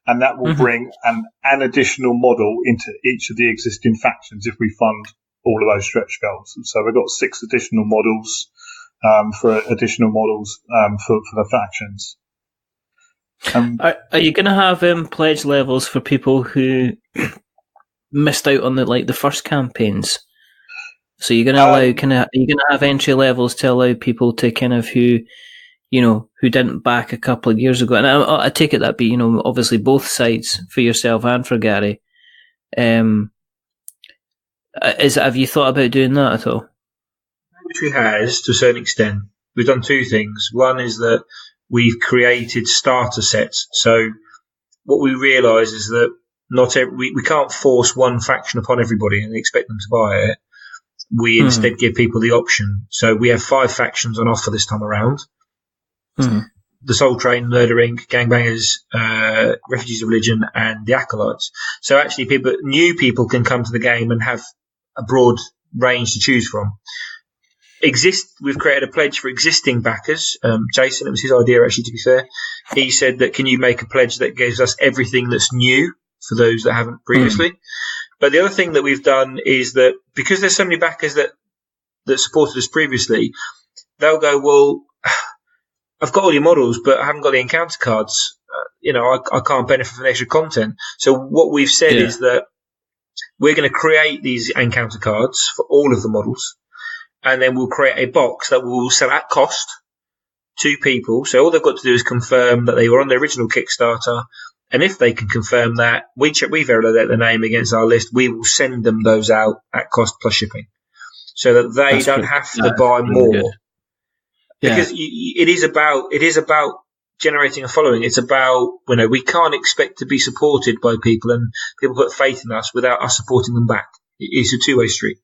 and that will bring an additional model into each of the existing factions if we fund all of those stretch goals. So we've got 6 additional models for additional models for the factions. Are you going to have pledge levels for people who missed out on the first campaigns? So you're going to allow are you going to have entry levels to allow people to kind of who didn't back a couple of years ago? And I take it that be obviously both sides for yourself and for Gary. Have you thought about doing that at all? Which has to a certain extent. We've done 2 things. One is that we've created starter sets. So what we realise is that we can't force one faction upon everybody and expect them to buy it. We instead give people the option. So we have 5 factions on offer this time around. The Soul Train, Murder Inc., Gangbangers, Refugees of Religion, and the Acolytes. So actually new people can come to the game and have a broad range to choose from. We've created a pledge for existing backers. Jason, it was his idea actually, to be fair. He said that can you make a pledge that gives us everything that's new for those that haven't previously. But the other thing that we've done is that because there's so many backers that supported us previously, they'll go, well, I've got all your models, but I haven't got the encounter cards. I can't benefit from extra content. So what we've said is that we're going to create these encounter cards for all of the models, and then we'll create a box that we'll sell at cost to people. So all they've got to do is confirm that they were on the original Kickstarter, and if they can confirm that, we validate their name against our list, we will send them those out at cost plus shipping, so that they don't have to buy more. Good. Because it is about generating a following. It's about, we can't expect to be supported by people, and people put faith in us without us supporting them back. It's a two-way street.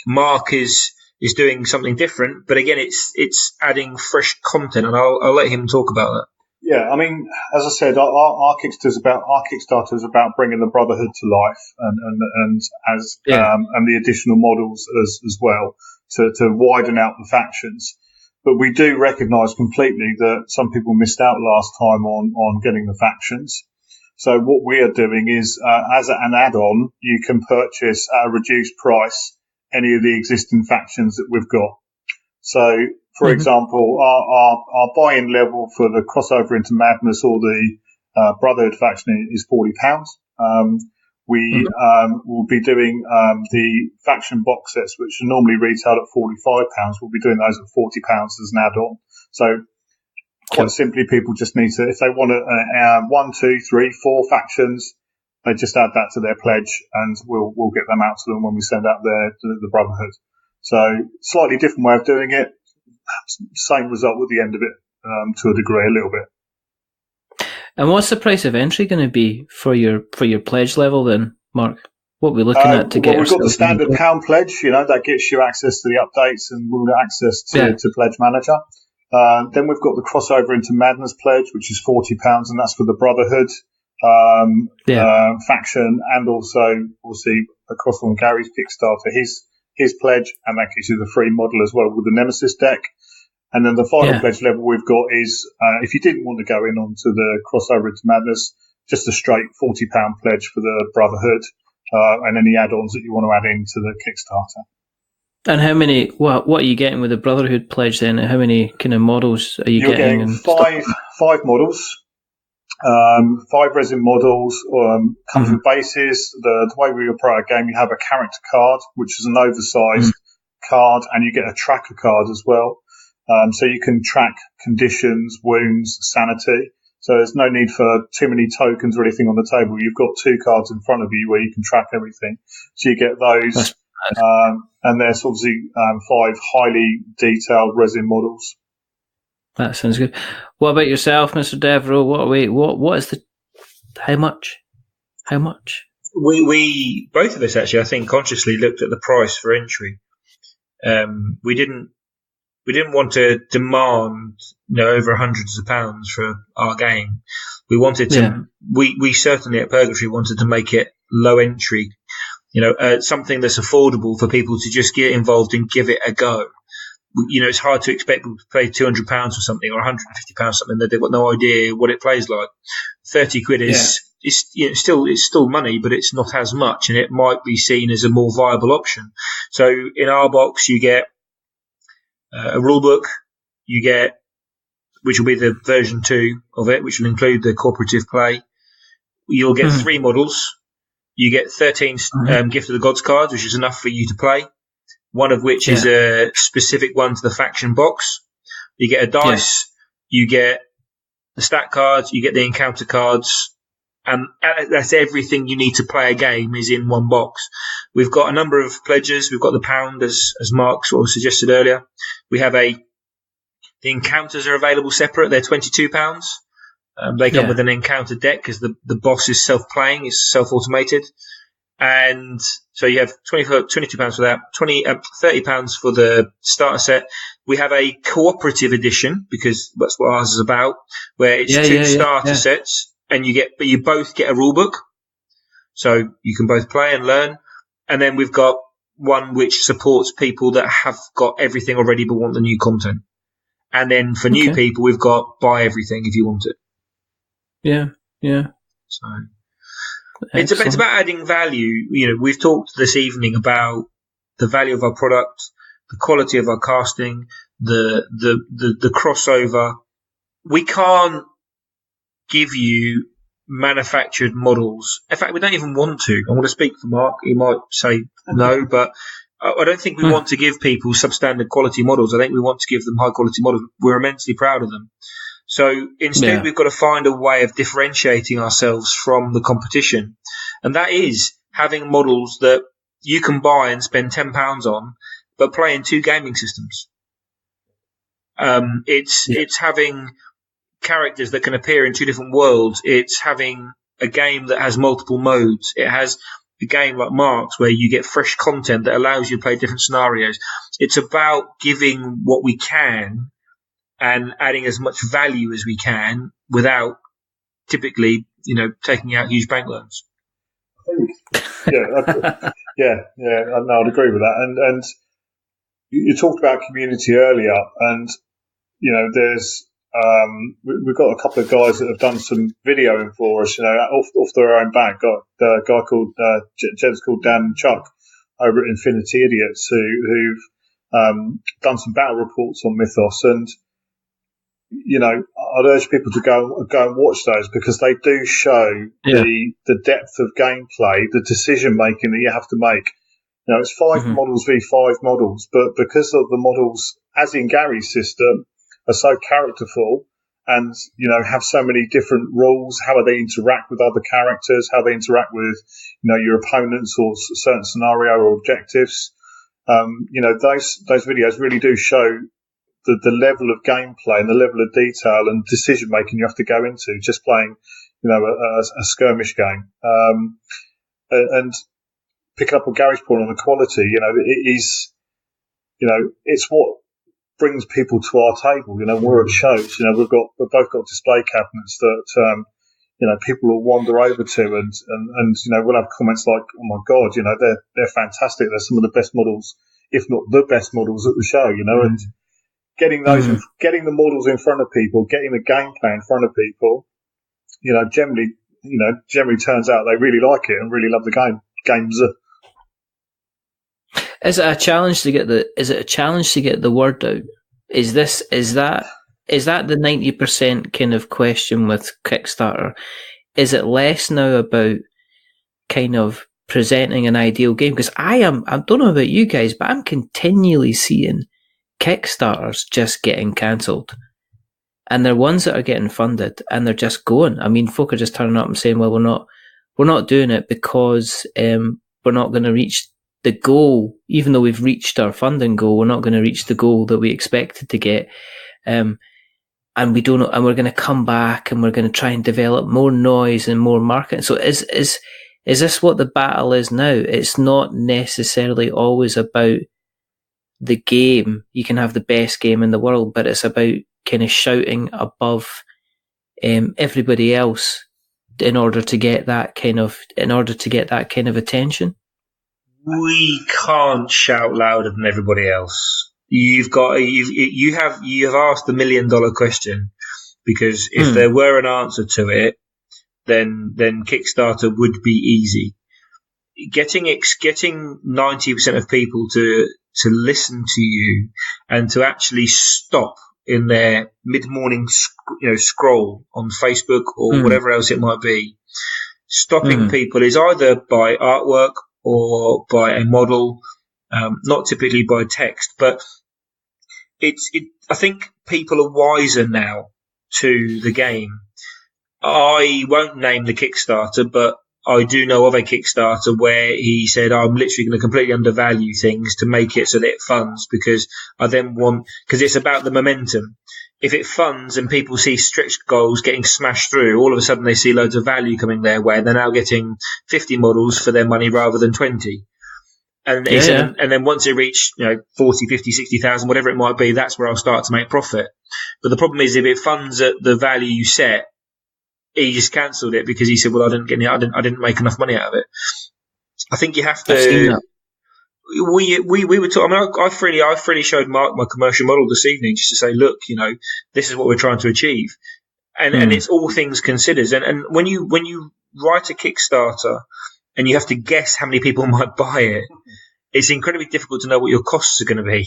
Mark is doing something different, but again, it's adding fresh content, and I'll let him talk about that. Yeah, I mean, as I said, our Kickstarter is about bringing the Brotherhood to life, and the additional models as well to widen out the factions. But we do recognise completely that some people missed out last time on getting the factions. So what we are doing is, as an add-on, you can purchase at a reduced price any of the existing factions that we've got. So, for example, our buy-in level for the crossover into Madness or the Brotherhood faction is £40. We will be doing the faction box sets, which are normally retailed at £45. We'll be doing those at £40 as an add-on. So, quite simply, people just need to, if they want 1, 2, 3, 4 factions, they just add that to their pledge, and we'll get them out to them when we send out the Brotherhood. So, slightly different way of doing it. Same result at the end of it, to a degree, a little bit. And what's the price of entry going to be for your pledge level then? Mark? What are we looking at to get? Well, we've got the standard pound pledge. That gets you access to the updates and access to Pledge Manager. Then we've got the crossover into Madness pledge, which is £40, and that's for the Brotherhood faction, and also obviously across on Gary's Kickstarter his pledge, and that gives you the free model as well with the Nemesis deck. And then the final pledge level we've got is if you didn't want to go in onto the crossover into Madness, just a straight £40 pledge for the Brotherhood, and any add-ons that you want to add into the Kickstarter. And how many? What are you getting with the Brotherhood pledge then? How many kind of models are you getting? You're getting five models, 5 resin models. Comes with bases. The way we operate our game, you have a character card, which is an oversized card, and you get a tracker card as well. So you can track conditions, wounds, sanity. So there's no need for too many tokens or anything on the table. You've got 2 cards in front of you where you can track everything. So you get those. And there's obviously 5 highly detailed resin models. That sounds good. What about yourself, Mr. Deveraux? What is the how much? How much? We both of us actually, I think, consciously looked at the price for entry. We didn't want to demand over hundreds of pounds for our game. We wanted to. We certainly at Purgatory wanted to make it low entry. Something that's affordable for people to just get involved and give it a go. It's hard to expect people to pay £200 for something or £150 something that they've got no idea what it plays like. 30 quid is still money, but it's not as much, and it might be seen as a more viable option. So in our box, you get a rule book, which will be the version 2 of it, which will include the cooperative play. You'll get 3 models. You get 13 Gift of the Gods cards, which is enough for you to play. One of which is a specific one to the faction box. You get a dice, you get the stat cards, you get the encounter cards, and that's everything you need to play a game is in one box. We've got a number of pledges. We've got the pound, as Mark sort of suggested earlier. We have the encounters are available separate. They're £22. They come with an encounter deck because the boss is self-playing, it's self-automated. And so you have £22 for that, £30 for the starter set. We have a cooperative edition because that's what ours is about, where it's 2 starter sets, and you both get a rule book, so you can both play and learn. And then we've got one which supports people that have got everything already but want the new content. And then for new people, we've got buy everything if you want it. Yeah. So it's about adding value. We've talked this evening about the value of our product, the quality of our casting, the crossover. We can't give you manufactured models. In fact, we don't even want to. I want to speak for Mark. He might say no, but I don't think we want to give people substandard quality models. I think we want to give them high quality models. We're immensely proud of them. So instead, we've got to find a way of differentiating ourselves from the competition. And that is having models that you can buy and spend £10 on, but play in 2 gaming systems. It's having characters that can appear in 2 different worlds. It's having a game that has multiple modes. It has a game like Mark's where you get fresh content that allows you to play different scenarios. It's about giving what we can and adding as much value as we can without typically, taking out huge bank loans. I'd agree with that. And you talked about community earlier, and there's we've got a couple of guys that have done some videoing for us, off their own back. Got a guy called gents called Dan and Chuck over at Infinity Idiots who've done some battle reports on Mythos, and I'd urge people to go and watch those because they do show the depth of gameplay, the decision making that you have to make. It's 5 models v 5 models, but because of the models, as in Gary's system, are so characterful and have so many different rules, how they interact with other characters, how they interact with your opponents or certain scenario or objectives. Those videos really do show the level of gameplay and the level of detail and decision making you have to go into just playing, a skirmish game. and picking up on Gary's point on the quality, it is, it's what brings people to our table. We're at shows. We've both got display cabinets that people will wander over to, and we'll have comments like, "Oh my God, they're fantastic. They're some of the best models, if not the best models at the show." And getting those, getting the models in front of people, getting the gameplay in front of people, generally turns out they really like it and really love the games. Is it a challenge to get the word out? Is that the 90% kind of question with Kickstarter? Is it less now about kind of presenting an ideal game? Because I don't know about you guys, but I'm continually seeing Kickstarters just getting cancelled. And they're ones that are getting funded and they're just going. I mean, folk are just turning up and saying, well, we're not doing it because we're not going to reach the goal. Even though we've reached our funding goal, we're not going to reach the goal that we expected to get. And we don't know, and we're going to come back and we're going to try and develop more noise and more marketing. So is this what the battle is now? It's not necessarily always about the game. You can have the best game in the world, but it's about kind of shouting above everybody else in order to get that kind of attention. We can't shout louder than everybody else. You have asked the $1 million question, because if there were an answer to it, then Kickstarter would be easy. Getting 90% of people to listen to you and to actually stop in their mid-morning scroll on Facebook or whatever else it might be, stopping people is either by artwork or by a model, not typically by text, but I think people are wiser now to the game. I won't name the Kickstarter, but I do know of a Kickstarter where he said, I'm literally going to completely undervalue things to make it so that it funds, because it's about the momentum. If it funds and people see stretch goals getting smashed through, all of a sudden they see loads of value coming their way. They're now getting 50 models for their money rather than 20. And then once they reach 40, 50, 60,000, whatever it might be, that's where I'll start to make profit. But the problem is, if it funds at the value you set, he just cancelled it because he said, "Well, I didn't make enough money out of it." I think you have to. We were talking. I mean, I freely showed Mark my commercial model this evening just to say, look, this is what we're trying to achieve, and it's all things considered. And when you write a Kickstarter and you have to guess how many people might buy it, it's incredibly difficult to know what your costs are going to be.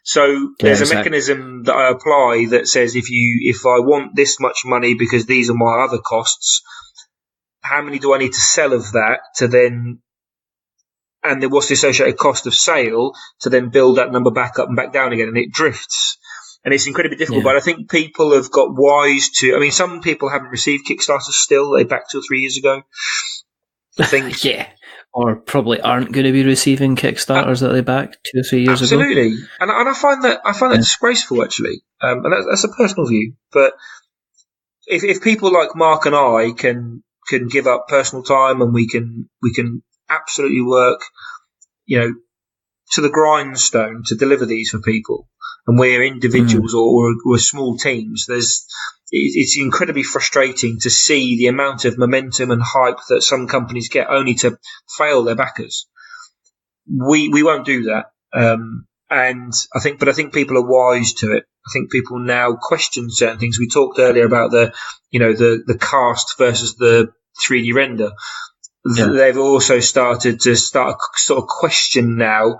So there's a mechanism that I apply that says, if I want this much money because these are my other costs, how many do I need to sell of that to then, and then what's the associated cost of sale to then build that number back up and back down again, and it drifts. And it's incredibly difficult, but I think people have got wise to. I mean, some people haven't received Kickstarter still. They backed 2 or 3 years ago. I think, or probably aren't going to be receiving Kickstarters that they backed 2 or 3 years ago. Absolutely, and I find that disgraceful, actually, and that's a personal view. But if people like Mark and I can give up personal time, and we can absolutely work, to the grindstone to deliver these for people, and we're individuals or we're small teams, it's incredibly frustrating to see the amount of momentum and hype that some companies get only to fail their backers. We won't do that. And I think people are wise to it. I think people now question certain things. We talked earlier about the cast versus the 3D render. Yeah. They've also started to sort of question now,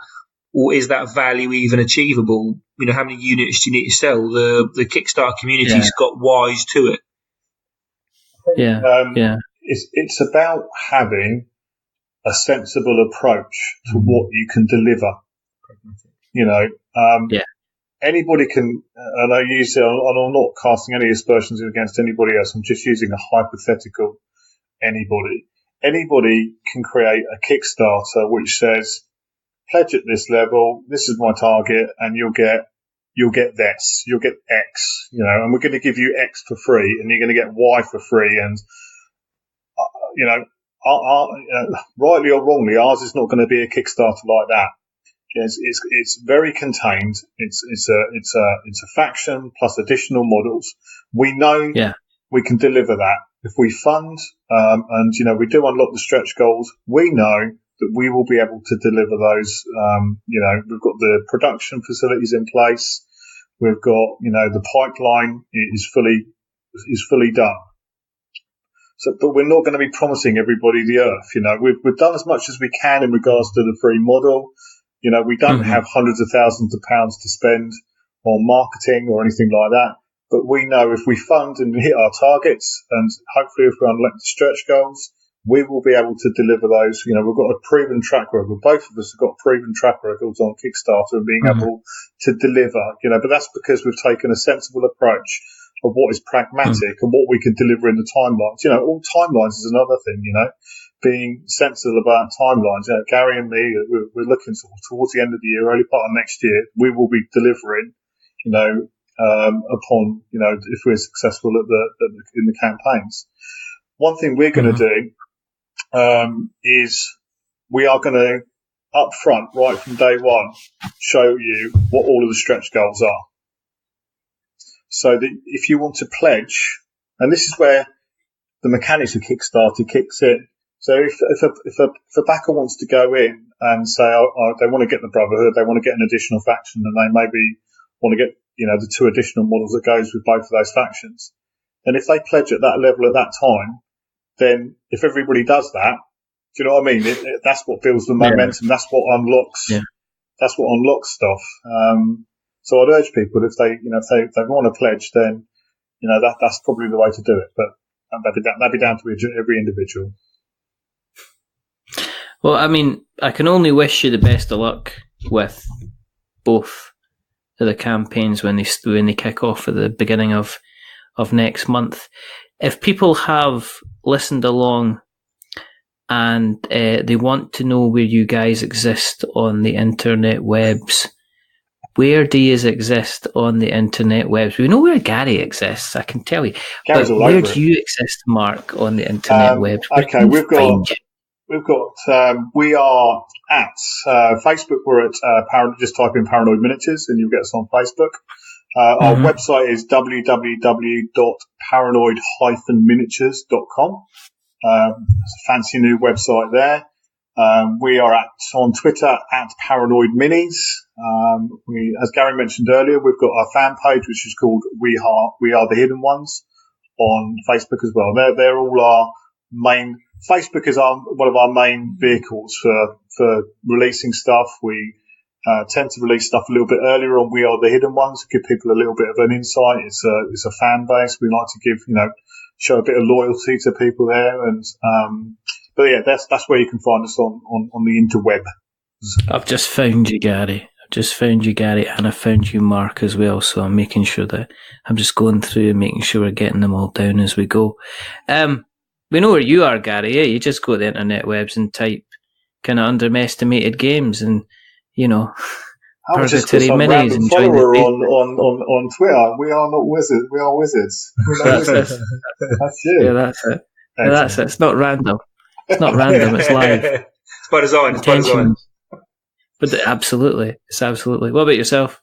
or is that value even achievable? How many units do you need to sell? The Kickstarter community's got wise to it. It's about having a sensible approach to what you can deliver. Anybody can, and I use it, and I'm not casting any aspersions against anybody else. I'm just using a hypothetical. Anybody can create a Kickstarter which says, pledge at this level, this is my target, and you'll get this, you'll get X, and we're going to give you X for free, and you're going to get Y for free, and rightly or wrongly, ours is not going to be a Kickstarter like that. It's very contained. It's a faction plus additional models. We know we can deliver that if we fund, and we do unlock the stretch goals. We know that we will be able to deliver those. We've got the production facilities in place. We've got the pipeline is fully done. So, but we're not going to be promising everybody the earth. We've done as much as we can in regards to the free model. We don't have hundreds of thousands of pounds to spend on marketing or anything like that. But we know if we fund and hit our targets, and hopefully if we unlock the stretch goals, we will be able to deliver those. We've got a proven track record. Both of us have got proven track records on Kickstarter and being able to deliver. But that's because we've taken a sensible approach of what is pragmatic and what we can deliver in the timelines. All timelines is another thing. Being sensible about timelines. Gary and me, we're looking towards the end of the year, early part of next year, we will be delivering, upon, if we're successful in the campaigns. One thing we're going to do, is we are going to, up front, right from day one, show you what all of the stretch goals are. So that if you want to pledge, and this is where the mechanics of Kickstarter kicks in. So if a backer wants to go in and say, they want to get the Brotherhood, they want to get an additional faction, and they maybe want to get, the 2 additional models that goes with both of those factions. And if they pledge at that level at that time, then if everybody does that, do you know what I mean? That's what builds the momentum. That's what unlocks. That's what unlocks stuff. So I'd urge people if they want to pledge, then that's probably the way to do it. But that'd be down to every individual. Well, I mean, I can only wish you the best of luck with both of the campaigns when they kick off at the beginning of next month. If people have listened along and they want to know where you guys exist on the internet webs, where do you exist on the internet webs? We know where Gary exists, I can tell you. Gary's but where do you exist, Mark, on the internet webs? Okay, we are at Facebook. We're at just type in Paranoid Miniatures and you'll get us on Facebook. Our website is www.paranoid-miniatures.com. It's a fancy new website there. We are on Twitter at Paranoid Minis. As Gary mentioned earlier, we've got our fan page, which is called We Are the Hidden Ones on Facebook as well. They're all our main. Facebook is one of our main vehicles for releasing stuff. We tend to release stuff a little bit earlier on We Are the Hidden Ones, give people a little bit of an insight. It's a fan base. We like to show a bit of loyalty to people there. And but yeah, that's where you can find us on the interweb. I've just found you, Gary. And I found you, Mark, as well. So I'm making sure that I'm just going through and making sure we're getting them all down as we go. We know where you are, Gary. Yeah? You just go to the internet webs and type kind of underestimated games and, Purgatory Minis and join the on Twitter. We are not wizards. We are wizards. That's you. Yeah, that's it. Yeah, that's it. It's not random. It's live. It's by design. But absolutely. It's absolutely. What about yourself?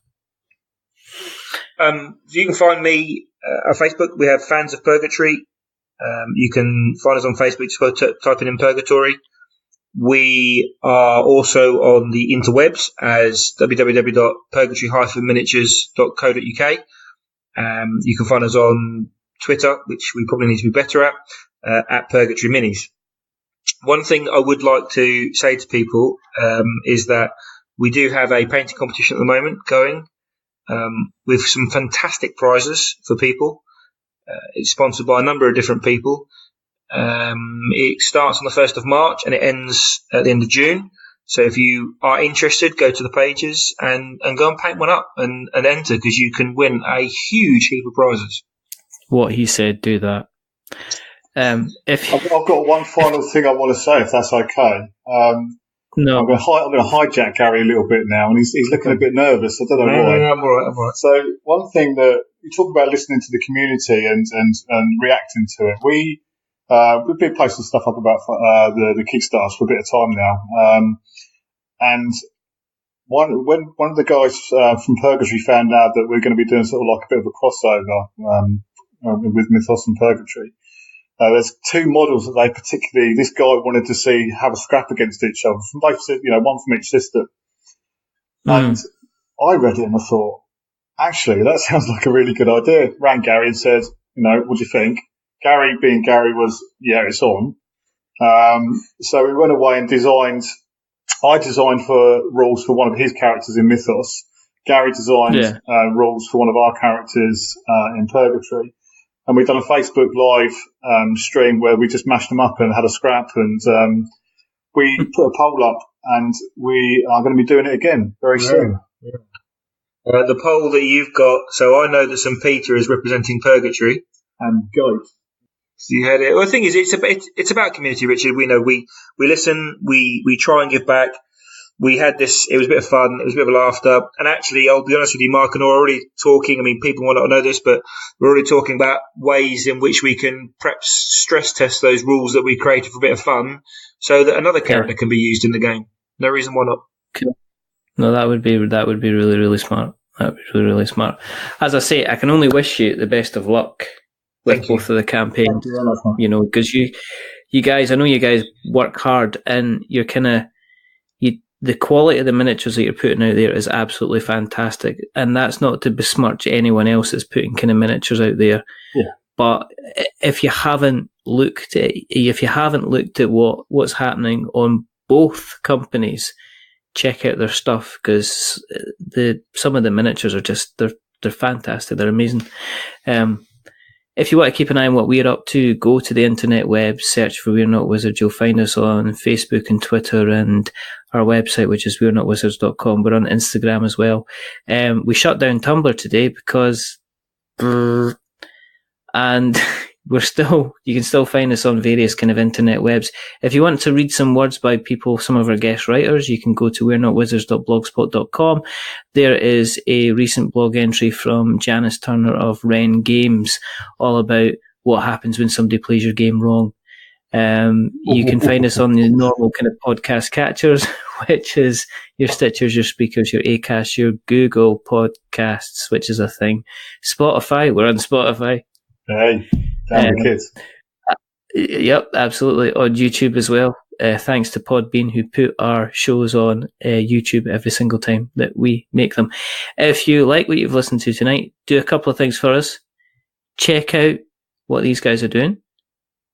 You can find me on Facebook. We have Fans of Purgatory. You can find us on Facebook. Just go type in Purgatory. We are also on the interwebs as www.purgatory-miniatures.co.uk. You can find us on Twitter, which we probably need to be better at Purgatory Minis. One thing I would like to say to people is that we do have a painting competition at the moment going with some fantastic prizes for people. It's sponsored by a number of different people. It starts on the 1st of March and it ends at the end of June. So if you are interested, go to the pages and go and paint one up and enter, because you can win a huge heap of prizes. What he said, do that. I've got one final thing I want to say, if that's okay. No. I'm going to hijack Gary a little bit now, and he's looking a bit nervous. I don't know why. No, I'm all right. So one thing that you talk about listening to the community and reacting to it. We we've been posting stuff up about the Kickstarters for a bit of time now, and one of the guys from Purgatory found out that we're going to be doing sort of like a bit of a crossover with Mythos and Purgatory. There's two models that this guy wanted to see have a scrap against each other from both, one from each system. And I read it and I thought, actually, that sounds like a really good idea. Rang Gary and said, what do you think? Gary, being Gary, was, yeah, it's on. So we went away and I designed for rules for one of his characters in Mythos. Gary designed rules for one of our characters in Purgatory. And we've done a Facebook Live stream where we just mashed them up and had a scrap. And we put a poll up, and we are going to be doing it again very soon. Yeah. The poll that you've got, so I know that St. Peter is representing Purgatory. And Goat. So you had it. Well, the thing is, it's about community, Richard. We know we listen, we try and give back. We had this, it was a bit of fun, it was a bit of a laughter. And actually, I'll be honest with you, Mark and I are already talking. I mean, people might not know this, but we're already talking about ways in which we can perhaps stress test those rules that we created for a bit of fun so that another character can be used in the game. No reason why not. Cool. No, that would be really, really smart. That would be really, really smart. As I say, I can only wish you the best of luck with both of the campaigns. Because you guys, I know you guys work hard, and you're the quality of the miniatures that you're putting out there is absolutely fantastic. And that's not to besmirch anyone else that's putting kind of miniatures out there. Yeah. But if you haven't looked at what's happening on both companies, check out their stuff, because some of the miniatures are just they're fantastic. They're amazing. If you want to keep an eye on what we're up to, go to the internet web, search for We're Not Wizards. You'll find us on Facebook and Twitter, and our website, which is we'renotwizards.com. We're on Instagram as well. We shut down Tumblr today because, and you can still find us on various kind of internet webs. If you want to read some words by people, some of our guest writers, you can go to we'renotwizards.blogspot.com. There is a recent blog entry from Janice Turner of Wren Games, all about what happens when somebody plays your game wrong. You can find us on the normal kind of podcast catchers, which is your Stitchers, your Speakers, your Acast, your Google Podcasts, which is a thing. Spotify, we're on Spotify. Hey. Damn the kids. Yep, absolutely. On YouTube as well. Thanks to Podbean, who put our shows on YouTube every single time that we make them. If you like what you've listened to tonight, do a couple of things for us. Check out what these guys are doing.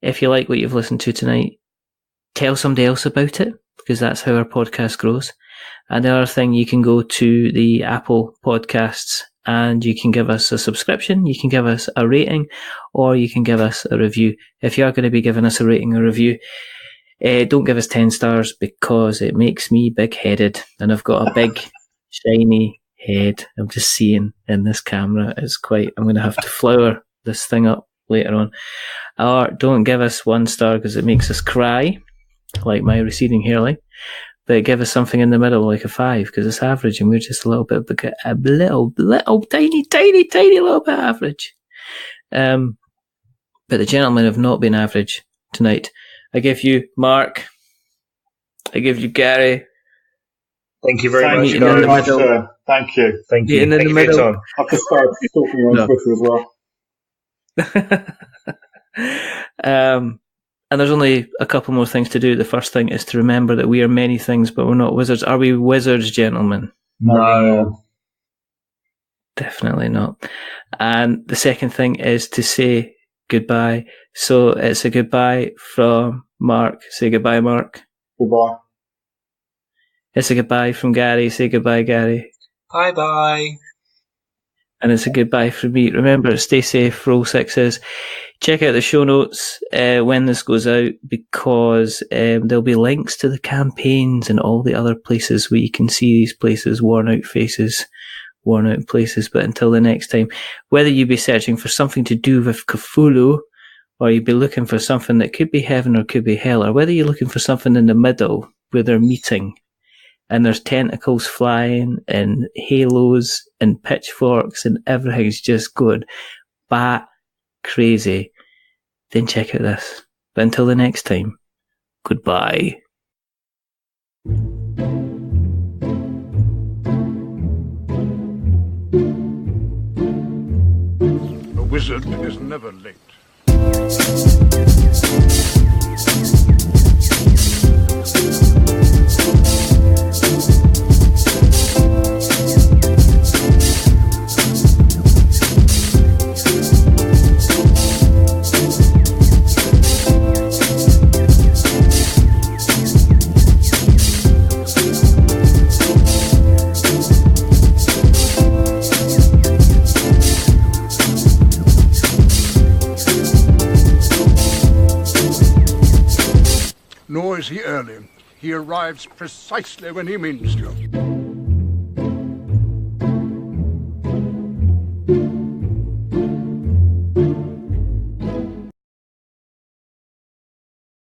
If you like what you've listened to tonight, tell somebody else about it, because that's how our podcast grows. And the other thing, you can go to the Apple Podcasts and you can give us a subscription, you can give us a rating, or you can give us a review. If you are going to be giving us a rating or review, don't give us 10 stars, because it makes me big-headed, and I've got a big, shiny head. I'm just seeing in this camera. I'm going to have to flower this thing up later on. Or don't give us 1 star, because it makes us cry, like my receding hairline. But give us something in the middle, like a 5, because it's average, and we're just a little bit, a little tiny little bit average. But the gentlemen have not been average tonight. I give you Mark. I give you Gary. Thank you very much. Very much, sir. Thank you. Thank you. In the middle. I've just started talking on Twitter as well. And there's only a couple more things to do. The first thing is to remember that we are many things, but we're not wizards. Are we wizards, gentlemen? No. Definitely not. And the second thing is to say goodbye. So it's a goodbye from Mark. Say goodbye, Mark. Goodbye. It's a goodbye from Gary. Say goodbye, Gary. Bye-bye. And it's a goodbye from me. Remember, stay safe, roll sixes. Check out the show notes when this goes out, because there'll be links to the campaigns and all the other places where you can see these places, worn out faces, worn out places. But until the next time, whether you be searching for something to do with Cthulhu, or you be looking for something that could be heaven or could be hell, or whether you're looking for something in the middle where they're meeting, and there's tentacles flying and halos and pitchforks and everything's just going bat crazy, then check out this. But until the next time, goodbye. A wizard is never late. Nor is he early. He arrives precisely when he means to.